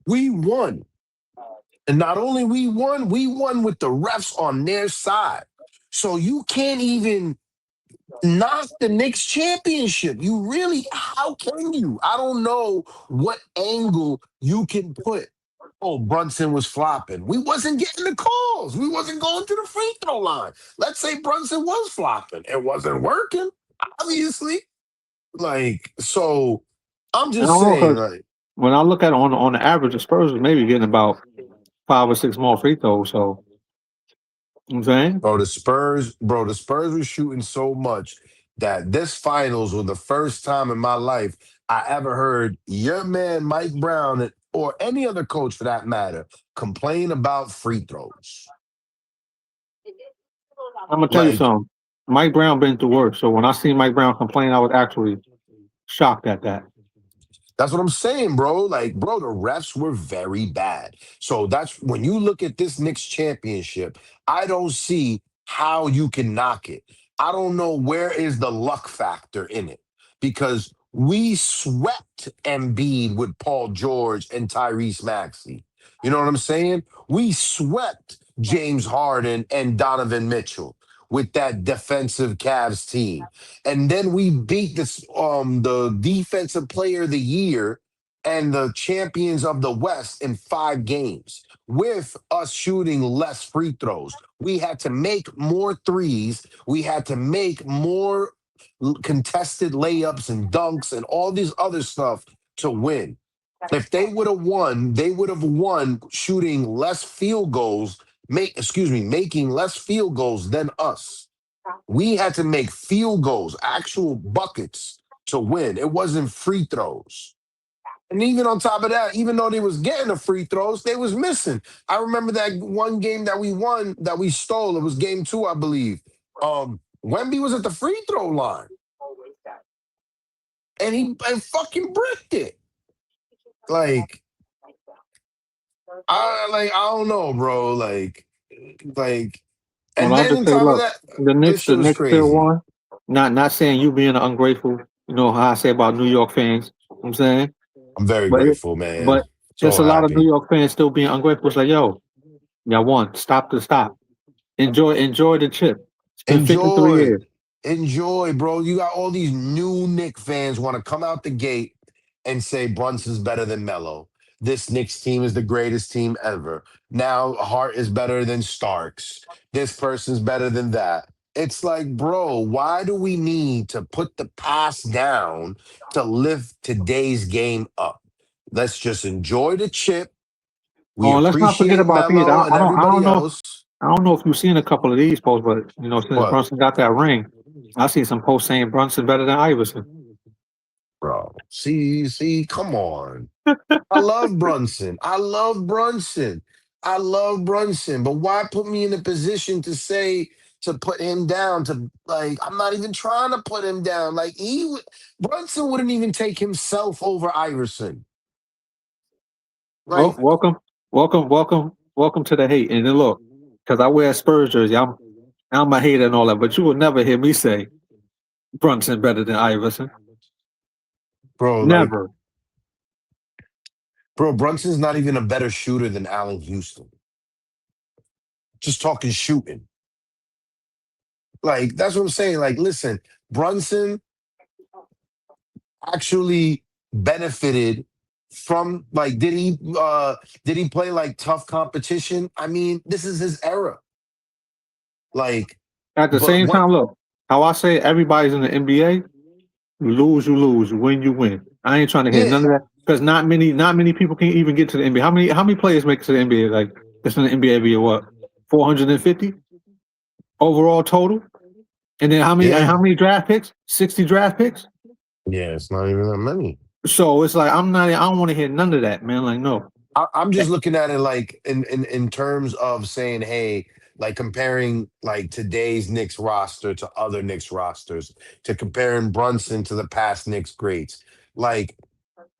we won. And not only we won with the refs on their side. So you can't even knock the Knicks championship. You really, how can you? I don't know what angle you can put. Oh, Brunson was flopping. We wasn't getting the calls. We wasn't going to the free throw line. Let's say Brunson was flopping. It wasn't working, obviously. Like, so I'm And I just don't know saying, because like, when I look at it on the average, the Spurs is maybe getting about 5 or 6 more free throws. So, you know what I'm saying? bro, the Spurs were shooting so much that this finals was the first time in my life I ever heard your man Mike Brown or any other coach for that matter complain about free throws. I'm gonna tell you Like something. Mike Brown been through worse. So when I seen Mike Brown complain, I was actually shocked at that. that's what I'm saying, bro. Like, bro, the refs were very bad. So that's when you look at this Knicks championship, I don't see how you can knock it. I don't know where is the luck factor in it because we swept Embiid with Paul George and Tyrese Maxey. You know what I'm saying? We swept James Harden and Donovan Mitchell with that defensive Cavs team. And then we beat the defensive player of the year and the champions of the West in 5 games with us shooting less free throws. We had to make more threes. We had to make more contested layups and dunks and all this other stuff to win. If they would have won, they would have won shooting less field goals, making less field goals than us. We had to make field goals, actual buckets to win. It wasn't free throws. And even on top of that, even though they was getting the free throws, they was missing. I remember that one game that we won that we stole. It was game two, I believe. Wemby was at the free throw line and he fucking bricked it. Like I don't know, bro. Like, Well, and I'll then just on say, top of look, that, the this Knicks, shit the was Knicks still crazy. won. Not saying you being ungrateful. You know how I say about New York fans. You know what I'm saying, I'm very but grateful, man. but it's So a lot of New happy. York fans still being ungrateful. It's like, yo, y'all won. Stop the stop. Enjoy the chip. It's been 53 Enjoy. years. Enjoy, bro. You got all these new Knicks fans want to come out the gate and say Brunson's better than Melo. This Knicks team is the greatest team ever. Now Hart is better than Starks. This person's better than that. It's like, bro, why do we need to put the past down to lift today's game up? Let's just enjoy the chip. We Oh, and let's not forget appreciate about these. Melo and I don't everybody know. else. I don't know if you've seen a couple of these posts, but since What? Brunson got that ring, I see some posts saying Brunson better than Iverson. Bro, see, come on. I love Brunson. I love Brunson. I love Brunson. But why put me in a position to say to put him down? To like, I'm not even trying to put him down. Like Brunson wouldn't even take himself over Iverson. Well, Like, welcome to the hate. And then look, because I wear a Spurs jersey, I'm a hater and all that, but you will never hear me say Brunson better than Iverson. bro, like, Never. bro, Brunson's not even a better shooter than Allen Houston. Just talking shooting. Like, that's what I'm saying. Like, listen, Brunson actually benefited from like did he play like tough competition? I mean, this is his era. Like, At the but same what time, look, how I say everybody's in the NBA, you lose, you win, you win. I ain't trying to hear yeah, none of that because not many people can even get to the NBA. How many players make it to the NBA? Like it's in the NBA every year, what 450 overall total? And then yeah, how many draft picks? 60 draft picks. yeah, it's not even that many. So it's like I don't want to hear none of that, man. Like no. I'm just looking at it like in terms of saying, hey, like comparing like today's Knicks roster to other Knicks rosters, to comparing Brunson to the past Knicks greats. Like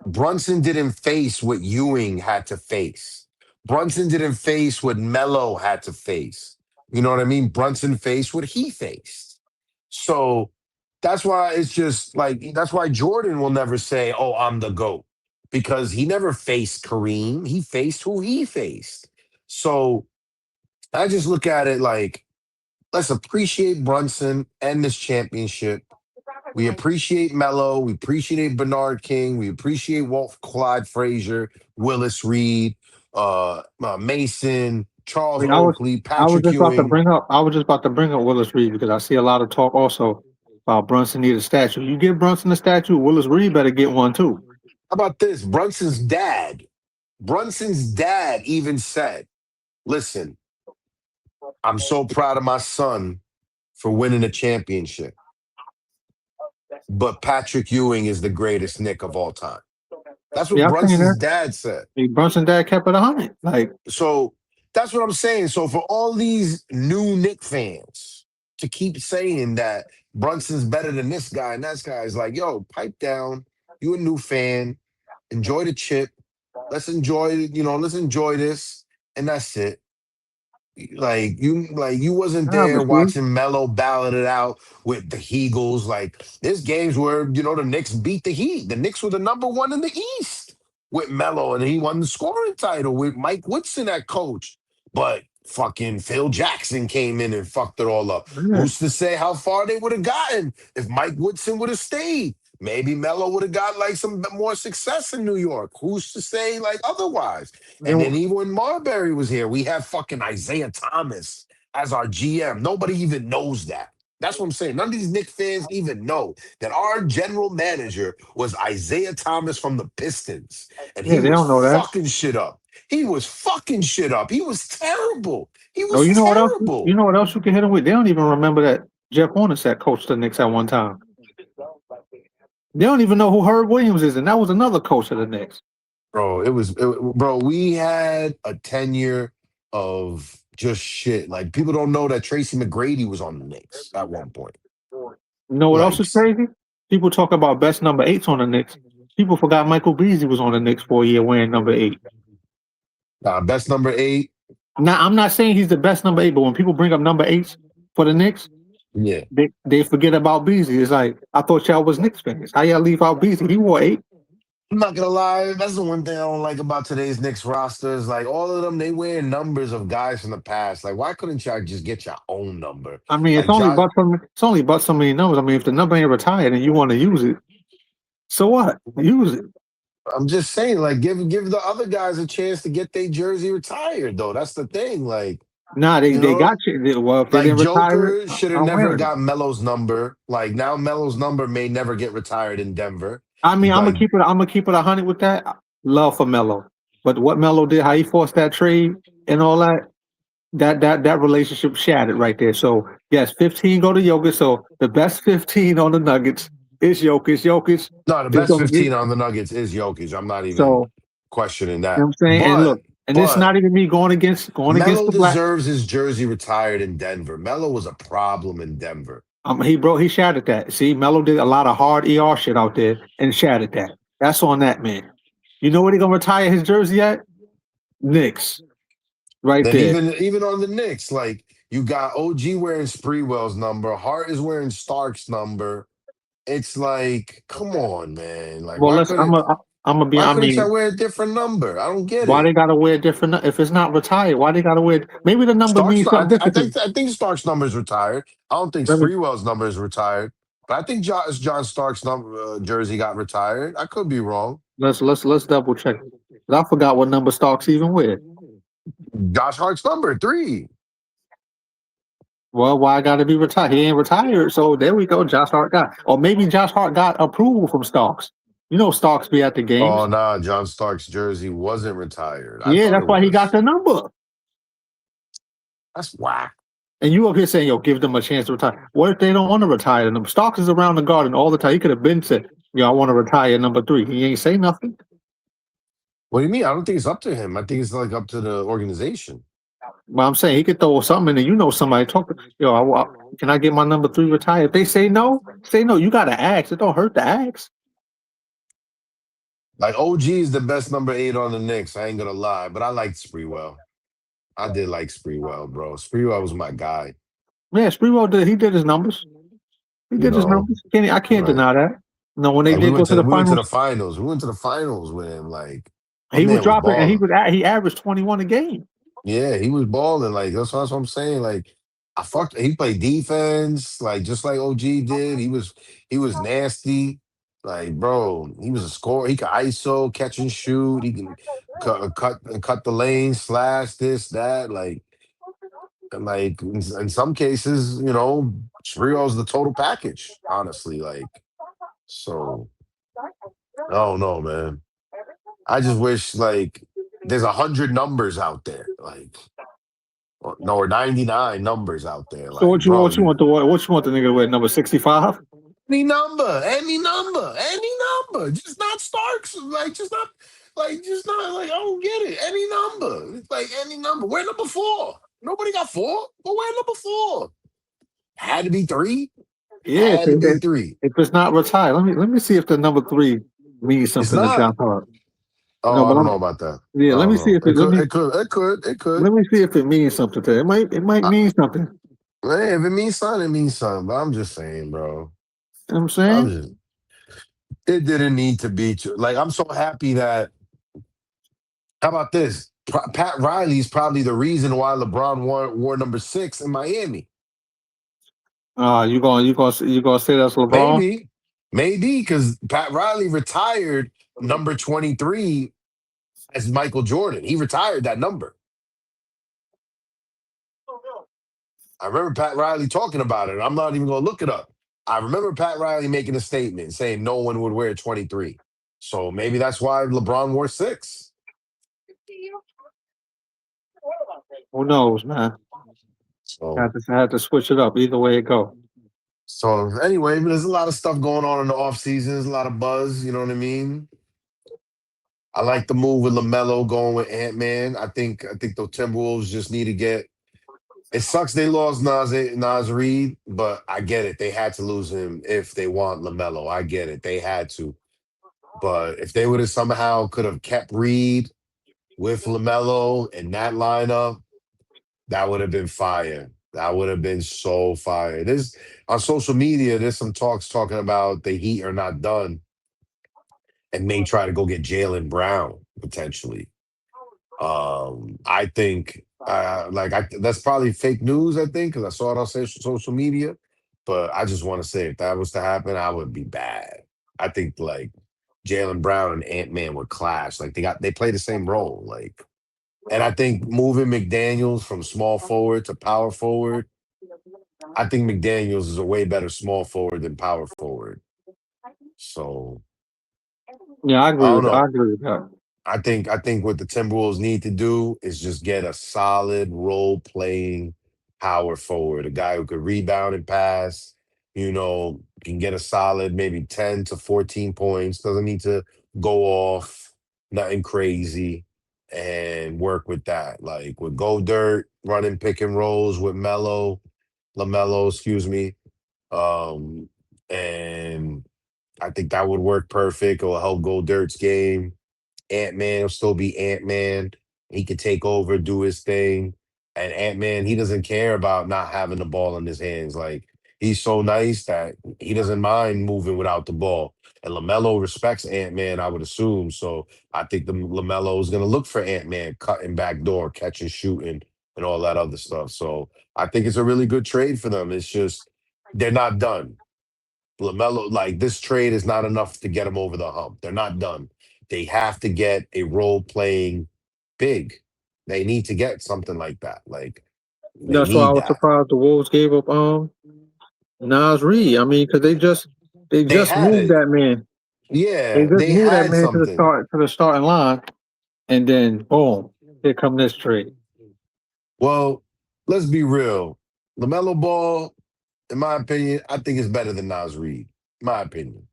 Brunson didn't face what Ewing had to face. Brunson didn't face what Melo had to face. You know what I mean? Brunson faced what he faced. So that's why it's just like that's why Jordan will never say, "Oh, I'm the GOAT," because he never faced Kareem. He faced who he faced. So I just look at it like let's appreciate Brunson and this championship. We appreciate Mello. We appreciate Bernard King. We appreciate Walt Clyde Frazier, Willis Reed, Mason, Charles Wait, Oakley, I was Patrick just about to Ewing. bring up I was just about to bring up Willis Reed because I see a lot of talk also about Brunson need a statue. You give Brunson a statue, Willis Reed better get one too. How about this? Brunson's dad. Brunson's dad even said, listen, I'm so proud of my son for winning a championship, but Patrick Ewing is the greatest Nick of all time. That's what Yeah, I've seen Brunson's that. dad said. Brunson dad kept it 100. Like, So that's what I'm saying. So for all these new Nick fans to keep saying that Brunson's better than this guy and that guy is like, yo, pipe down. You a new fan. Enjoy the chip. Let's enjoy this. And that's it. Like you wasn't nah, there but see, watching Melo ballot it out with the Eagles. Like there's games where the Knicks beat the Heat. The Knicks were the number one in the East with Melo, and he won the scoring title with Mike Woodson at coach. But fucking Phil Jackson came in and fucked it all up. yeah, Who's to say how far they would have gotten if Mike Woodson would have stayed? Maybe Melo would have got like some more success in New York. Who's to say like otherwise? And then and even when Marbury was here, we have fucking Isaiah Thomas as our GM. Nobody even knows that. That's what I'm saying. None of these Knicks fans even know that our general manager was Isaiah Thomas from the Pistons. And yeah, he they was don't know that. fucking shit up. He was fucking shit up. He was terrible. He Oh, was terrible. you know what else you can hit them with? They don't even remember that. Jeff Hornacek coached the Knicks at one time. They don't even know who Herb Williams is, and that was another coach of the Knicks. Bro, bro, we had a tenure of just shit. Like people don't know that Tracy McGrady was on the Knicks at one point. You know what else Like, is crazy? People talk about best number eights on the Knicks. People forgot Michael Beasley was on the Knicks for a year wearing number 8. best number 8. Now, I'm not saying he's the best number 8, but when people bring up number 8s for the Knicks, Yeah. they forget about Beasley. It's like, I thought y'all was Knicks fans. How y'all leave out Beasley? He wore 8. I'm not gonna lie, that's the one thing I don't like about today's Knicks rosters. Like all of them, they wear numbers of guys from the past. Like, why couldn't y'all just get your own number? I mean, Like Josh, it's only about so many numbers. I mean, if the number ain't retired and you want to use it, so what? Use it. I'm just saying, like, give the other guys a chance to get their jersey retired, though. That's the thing. Like, Nah, you they know, got you. Well, if they like didn't retire it, Joker should have I'm never wearing it. got Melo's number. Like now Melo's number may never get retired in Denver. I mean, I'm Like gonna keep it 100 with that. Love for Melo, but what Melo did, how he forced that trade and all that, that relationship shattered right there. So yes, 15 go to Jokic. So the best 15 on the Nuggets is Jokic. Jokic no, the is best gonna get 15 on the Nuggets is Jokic. I'm not even so. questioning You know that. what I'm saying? And But look, and it's but not even me going against Melo the black. deserves his jersey retired in Denver. Melo was a problem in Denver. He shattered that. See, Melo did a lot of hard ER shit out there and shattered that. That's on that man. You know where he gonna retire his jersey at? Knicks, right Then there. even on the Knicks, like you got OG wearing Spreewell's number, Hart is wearing Stark's number. It's like, come on, man. Like, Well, let's. I'm gonna be. why I couldn't mean, y'all wear a different number? I don't get why it. they gotta wear different? If it's not retired, why they gotta wear? Maybe the number Stark's, means something different. I think Stark's number is retired. I don't think Let me Spreewell's number is retired, but I think John Stark's number jersey got retired. I could be wrong. let's double check. 'Cause I forgot what number Starks even wear. Josh Hart's number 3. Well, why gotta be retired? He ain't retired, so there we go. Josh Hart got, or maybe Josh Hart got approval from Starks. You know, Starks be at the Oh games. nah, John Stark's jersey wasn't retired. I Yeah, thought that's it why he got was. the number. That's whack. And you up here saying, "Yo, give them a chance to retire." What if they don't want to retire them? Starks is around the garden all the time. He could have been said, "Yo, I want to retire number 3." He ain't say nothing. What do you mean? I don't think it's up to him. I think it's like up to the organization. But I'm saying he could throw something in, and you know somebody talk. Yo, can I get my number 3 retired? If they say no, say no. You gotta ask. It don't hurt to ask. Like OG is the best number 8 on the Knicks. I ain't gonna lie, but I liked Spreewell. I did like Spreewell, bro. Spreewell was my guy. Yeah, Sprewell did. He did his numbers. He You did his know, numbers. I can't like deny that. No, when they like did go to the we went to the finals, finals. We went to the finals with him. Like my he was man was dropping, and balling. he averaged 21 a game. Yeah, he was balling. Like that's what I'm saying. Like I fucked. He played defense, like just like OG did. He was nasty. Like bro, he was a scorer. He could ISO, catch and shoot. He can cut the lane, slash this that. Like and like in some cases, you know, Rio's the total package. Honestly, like so. I don't know, man. I just wish like there's 100 numbers out there. Like or, no, or 99 numbers out there. So Like, bro, what you want the nigga to wear number 65? any number, just not Starks. Like, just not like I don't get it. Any number, it's like any number. Where number 4? Nobody got 4, but where number 4? Had to be 3. Yeah, Had to be 3. if it's not retired, let me see if the number 3 means It's something to not. John Hart. Oh, No, I but don't know about that. I let don't me see know. if it It could. let me see if it means something to it. It might I, mean something. You hey, if it means something, it means something. But I'm just saying, bro. know what I'm I'm saying? just. It didn't need to be like. I'm so happy that. How about this? Pat Riley's probably the reason why LeBron wore number 6 in Miami. You gonna say that's LeBron? Maybe, maybe because Pat Riley retired number 23 as Michael Jordan. He retired that number. I remember Pat Riley talking about it. I'm not even going to look it up. I remember Pat Riley making a statement saying no one would wear 23. So maybe that's why LeBron wore 6. Who knows, man? So I had to switch it up either way it go. So anyway, but there's a lot of stuff going on in the off season. There's a lot of buzz. You know what I mean? I like the move with Lamelo going with Ant Man. I think the Timberwolves just need to get. It sucks they lost Nas Reed, but I get it. They had to lose him if they want Lamelo. I get it. They had to. But if they would have somehow could have kept Reed with Lamelo in that lineup, that would have been fire. That would have been so fire. There's on social media, there's some talks talking about the Heat are not done and may try to go get Jalen Brown potentially. I think that's probably fake news. I think because I saw it on social media, but I just want to say if that was to happen, I would be bad. I think like Jalen Brown and Ant Man would clash. Like they play the same role. Like, and I think moving McDaniel's from small forward to power forward, I think McDaniel's is a way better small forward than power forward. So Yeah, I I agree don't with I know. agree with that. I think what the Timberwolves need to do is just get a solid role playing power forward, a guy who could rebound and pass, can get a solid maybe 10 to 14 points, doesn't need to go off, nothing crazy, and work with that. Like with Go Dirt, running pick and rolls with LaMelo, excuse me. Um, and I think that would work perfect. It will help Go Dirt's game. Ant Man will still be Ant Man. He could take over, do his thing. And Ant Man, he doesn't care about not having the ball in his hands. Like he's so nice that he doesn't mind moving without the ball. And Lamelo respects Ant Man, I would assume. So I think the Lamelo is going to look for Ant Man cutting back door, catching, shooting, and all that other stuff. So I think it's a really good trade for them. It's just they're not done. LaMelo, like this trade is not enough to get them over the hump. They're not done. They have to get a role playing big. They need to get something like that. Like they That's why I need was that. surprised the Wolves gave up Nas Reed. I mean, because they They just had moved it. that man. They Yeah, just they moved that had man something. to the starting line, and then boom, here come this trade. Well, let's be real. LaMelo Ball, in my opinion, I think is better than Nas Reed. My opinion.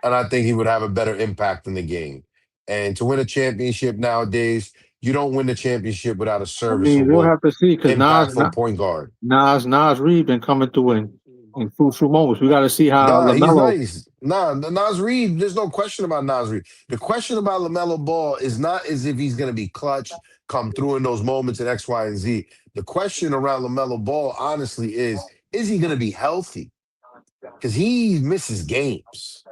And I think he would have a better impact in the game. And to win a championship nowadays, you don't win the championship without a I mean, we'll serviceable, have to see because impactful point guard. Nas Reed been coming through in crucial moments. We got to see how Nah, he's Lamelo. nice. Nah, Nas Reed, there's no question about Nas Reed. The question about LaMelo Ball is not as if he's going to be clutch, come through in those moments in X, Y, and Z. The question around LaMelo Ball, honestly, is he going to be healthy? Because he misses games.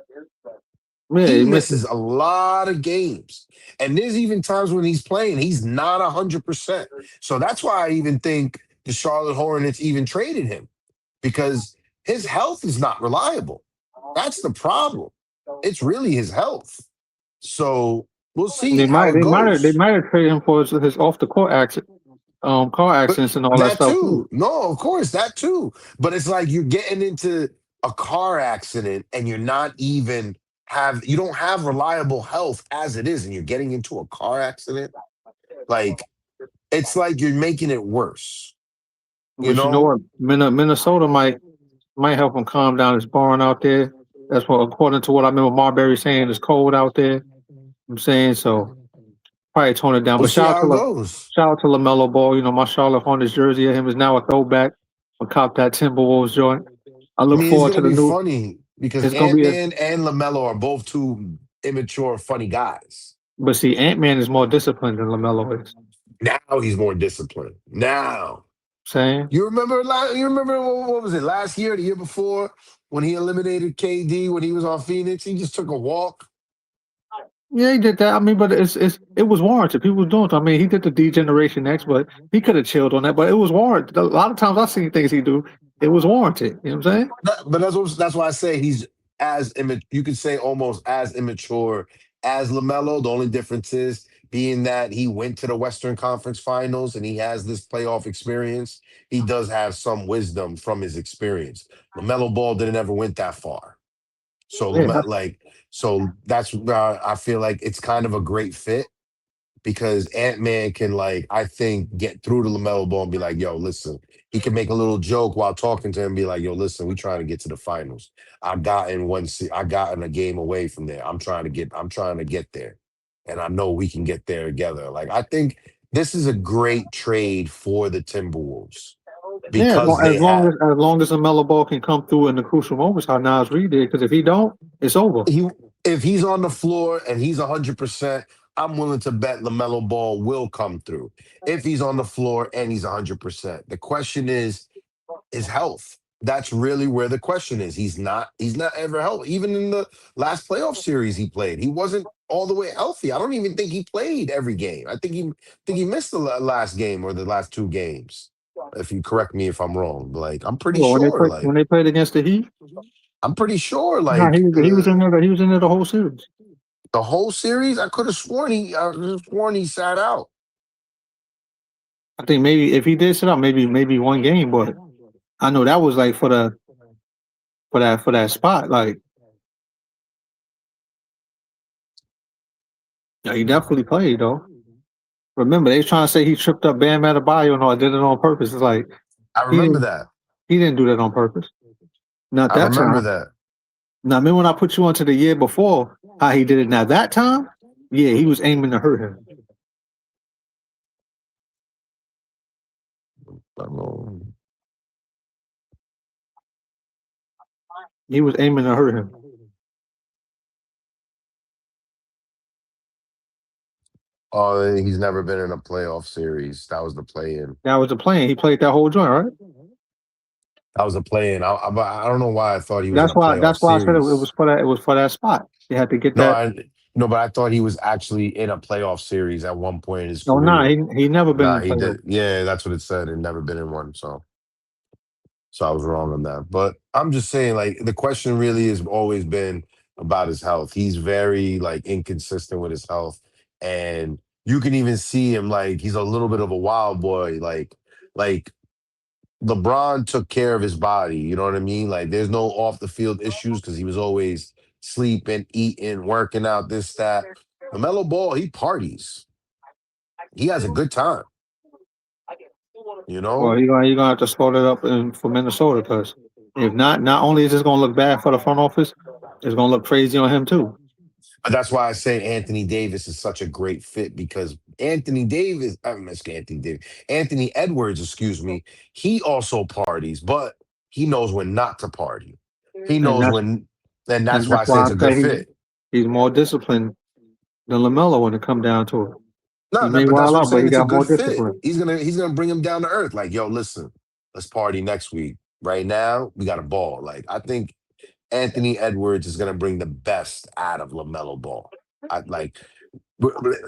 Yeah, He he missed it. misses a lot of games. And there's even times when he's playing, he's not 100%. So that's why I even think the Charlotte Hornets even traded him because his health is not reliable. That's the problem. It's really his health. So we'll see how it They goes. might have traded him for his off the court accident, car But accidents and all that that stuff too. too. No, of course, that too. But it's like you're getting into a car accident and you're not even you don't have reliable health as it is, and you're getting into a car accident. Like it's like you're making it worse, you But you know know? what? Minnesota might help him calm down. It's boring out there. That's what, according to what I remember Marbury saying, it's cold out there. I'm saying so. Probably tone it down. We'll But see how it goes. shout out to Lamelo Ball. You know, my Charlotte Hornets jersey of him is now a throwback. I cop that Timberwolves joint. I I look mean, it's forward gonna to the be new. funny because It's gonna Ant be a. Man and LaMelo are both two immature, funny guys. But see, Ant Man is more disciplined than Lamelo is. Now he's more disciplined. Now Saying, you remember what was it last year, the year before, when he eliminated KD when he was on Phoenix? He just took a walk. yeah, he did that. I mean, but it was warranted. People was doing it. I mean, he did the Degeneration X, but he could have chilled on that. But it was warranted. A lot of times I've seen things he do. It was warranted. You know what I'm saying? But that's why I say he's you could say almost as immature as LaMelo. The only difference is being that he went to the Western Conference Finals and he has this playoff experience. He does have some wisdom from his experience. LaMelo Ball didn't ever went that far. So Yeah, so that's I feel like it's kind of a great fit. because Ant-Man can, like, I think, get through to LaMelo Ball and be like, yo, listen, he can make a little joke while talking to him and be like, yo, listen, we trying to get to the finals. I gotten a game away from there. I'm trying to get there. And I know we can get there together. Like, I think this is a great trade for the Timberwolves Yeah, because they have as long as the mellow ball can come through in the crucial moments, how Nas Reed did. Because if he don't, it's over. he if he's on the floor and he's 100%, I'm willing to bet LaMelo Ball will come through. If he's on the floor and he's 100%. The question is his health. That's really where the question is. He's not ever healthy. Even in the last playoff series he played, he wasn't all the way healthy. I don't even think he played every game. I think he missed the last game or the last two games. If you correct me if I'm wrong. Like I'm pretty Well, sure. when Like they played against the Heat, I'm pretty sure. no, Like he was in there. He was in there the whole series. the whole series, I could have sworn he sat out. I think maybe if he did sit out, maybe one game, but I know that was like for that spot. Like, yeah, he definitely played though. Remember, they trying to say he tripped up Bam Adebayo. No, I did it on purpose. It's like I he remember didn't. that. He didn't do that on purpose. Not I that remember time. that. Now, remember when I put you onto the year before how he did it? Now that time, yeah, he was aiming to hurt him. Um, He was aiming to hurt him. Oh, he's never been in a playoff series. That was the play-in. That was the plan. He played that whole joint, right? That was a play-in. But I don't know why I thought he was in That's a why. playoff That's why I said it was series. for that. It was for that spot. You had to get No, that. I no, but I thought he was actually in a playoff series at one point in his No, nah, career. he never been in Nah, the he playoffs. did. Yeah, that's what it said. And never been in one. So I was wrong on that. But I'm just saying, like, the question really has always been about his health. He's very like inconsistent with his health. And you can even see him like he's a little bit of a wild boy. Like LeBron took care of his body. You know what I mean? Like there's no off the field issues because he was always sleeping, eating, working out, this, that. LaMelo Ball, he parties. He has a good time, you Well, know? he gonna have to start it up for Minnesota because if not, not only is this gonna look bad for the front office, it's gonna look crazy on him too. But that's why I say Anthony Davis is such a great fit because Anthony Davis, I'm asking Anthony Davis, Anthony Edwards, excuse me, he also parties, but he knows when not to party. He And knows when, and and that's why that's I say why I it's a good say fit. he's more disciplined than Lamelo when it come down to it. No, He no, may but that's wild what I'm out, but saying. he It's a got good more fit. discipline. He's gonna bring him down to earth. Like, yo, listen, let's party next week. Right now, we got a ball. Like, I think Anthony Edwards is gonna bring the best out of LaMelo Ball. I like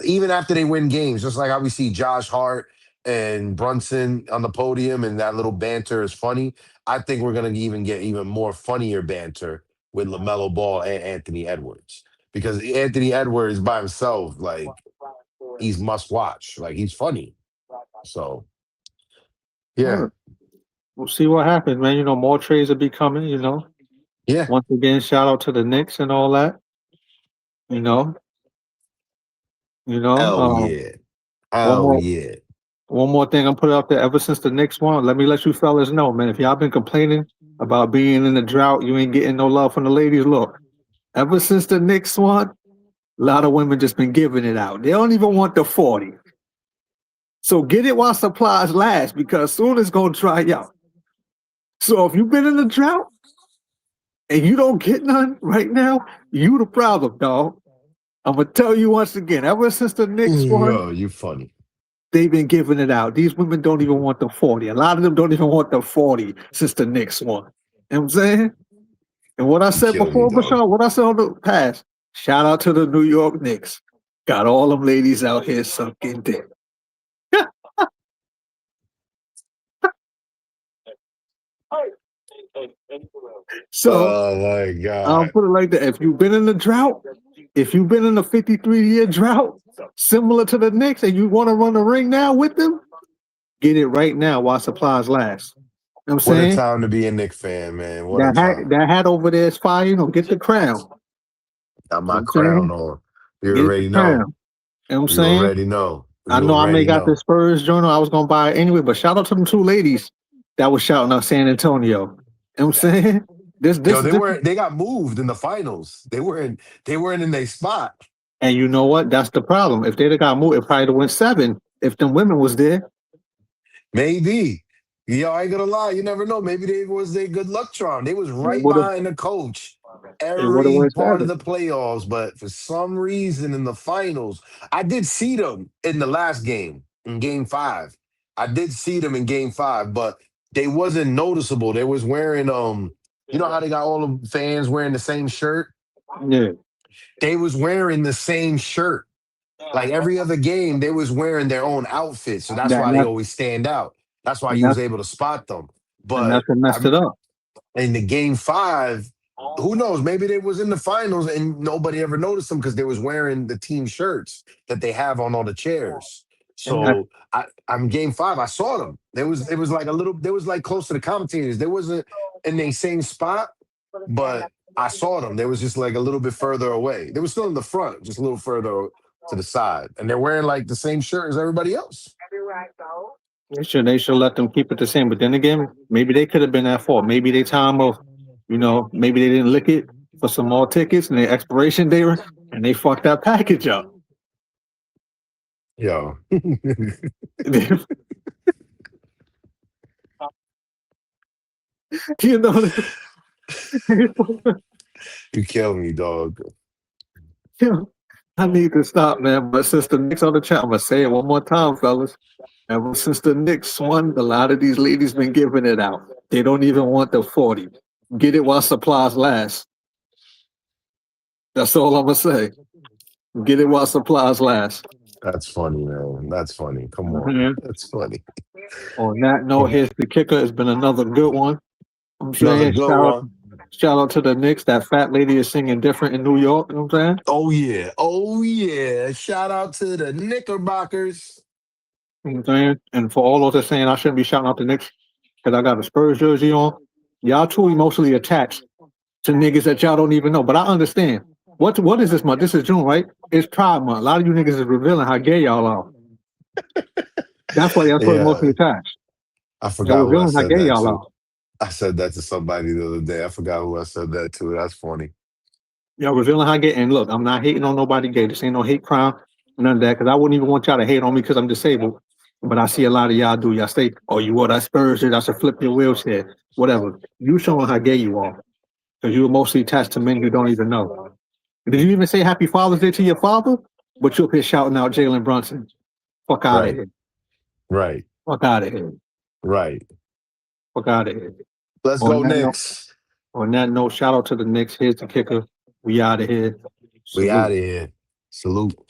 even after they win games, just like how we see Josh Hart and Brunson on the podium and that little banter is funny. I think we're gonna even get even more funnier banter with LaMelo Ball and Anthony Edwards. Because Anthony Edwards by himself, like he's must watch. Like he's funny. So yeah. Sure. We'll see what happens, man. More trades will be coming. Yeah. Once again, shout out to the Knicks and all that. You know, you know. Hell yeah. One Hell more, yeah. one more thing I'm putting out there. Ever since the Knicks won, let me let you fellas know, man. If y'all been complaining about being in the drought, you ain't getting no love from the ladies. Look, ever since the Knicks won, a lot of women just been giving it out. They don't even want the 40. So get it while supplies last, because soon it's gonna dry out. So if you've been in the drought and you don't get none right now, you the problem, dog. I'm gonna tell you once again. Ever since the Knicks won, Yo, you funny. they've been giving it out. These women don't even want the 40. A lot of them don't even want the 40 since the Knicks won. You know what I'm saying? And what I You said killing me, before, dog. Bashar, what I said on the past, shout out to the New York Knicks. Got all them ladies out here sucking dick. So Oh my I'll God. put it like that. If you've been in a drought, if you've been in a 53-year drought, similar to the Knicks, and you want to run the ring now with them, get it right now while supplies last. You know what I'm What a saying? time to be a Knicks fan, man. What a time. That hat over there is fire. Get the crown. You Got know what my I'm crown saying? on. You Get the already know. crown. You know what I'm You saying? already know. I You know I may already got the know. Spurs journal. I was gonna buy it anyway, but shout out to them two ladies that was shouting out San Antonio. You know what I'm saying? Yo, This, they got moved in the finals. They weren't in their spot. and you know what? That's the problem. If they'd have got moved, it probably went 7 if them women was there. Maybe. Yo, I ain't gonna lie. You never know. Maybe they was their good luck charm. They was It right would have behind the coach went every part of 7. the playoffs, but for some reason in the finals, I did see them in the last game, in game 5. I did see them in game 5, but they wasn't noticeable. They was wearing you know how they got all the fans wearing the same shirt? Yeah. They was wearing the same shirt. Like every other game, they was wearing their own outfit, so that's That why and they that's always stand out. That's why and you that's was able to spot them. and But that's what messed I'm it up. in the game 5. Who knows? Maybe they was in the finals and nobody ever noticed them because they was wearing the team shirts that they have on all the chairs. And that's So I'm game 5. I saw them. It was like a little. They was like close to the commentators. They wasn't in the same spot, but I saw them. They was just like a little bit further away. They were still in the front, just a little further to the side, and they're wearing like the same shirt as everybody else. they should let them keep it the same. But then again, maybe they could have been at fault. Maybe they time of, maybe they didn't lick it for some more tickets and the expiration date, and they fucked that package up. Yo, you know, you kill me, dog. I need to stop, man. But since the Knicks on the chat, I'm gonna say it one more time, fellas. Ever since the Knicks won, a lot of these ladies been giving it out. They don't even want the 40. Get it while supplies last. That's all I'm gonna say. Get it while supplies last. That's funny, man. That's funny. Come on, Mhm. that's funny. On that note, here's the kicker. It's been another good one. I'm Another saying good one. shout out to the Knicks. That fat lady is singing different in New York. You know what I'm saying? Oh yeah, oh yeah. Shout out to the Knickerbockers. You know what I'm saying? And for all those that saying I shouldn't be shouting out the Knicks because I got a Spurs jersey on, y'all too emotionally attached to niggas that y'all don't even know. But I understand. What is this month? This is June, right? It's Pride Month. A lot of you niggas is revealing how gay y'all are. That's why y'all so emotionally Yeah, attached. I Y'all forgot who I revealing how said gay that y'all to. are. I said that to somebody the other day. I forgot who I said that to. That's funny. Y'all revealing how gay. And look, I'm not hating on nobody gay. This ain't no hate crime, none of that. Because I wouldn't even want y'all to hate on me because I'm disabled. But I see a lot of y'all do. Y'all say, "Oh, you wore that Spurs shirt. I should flip your wheelchair." Whatever. You showing how gay you are because you're mostly attached to men you don't even know. Did you even say Happy Father's Day to your father? But you're up here shouting out Jalen Brunson. Fuck out of Right, here. right, Fuck out of here. right. Fuck out of here. Let's On go, that note, Knicks. shout out to the Knicks. Here's the kicker. We out of here. We out Salute. of here. Salute.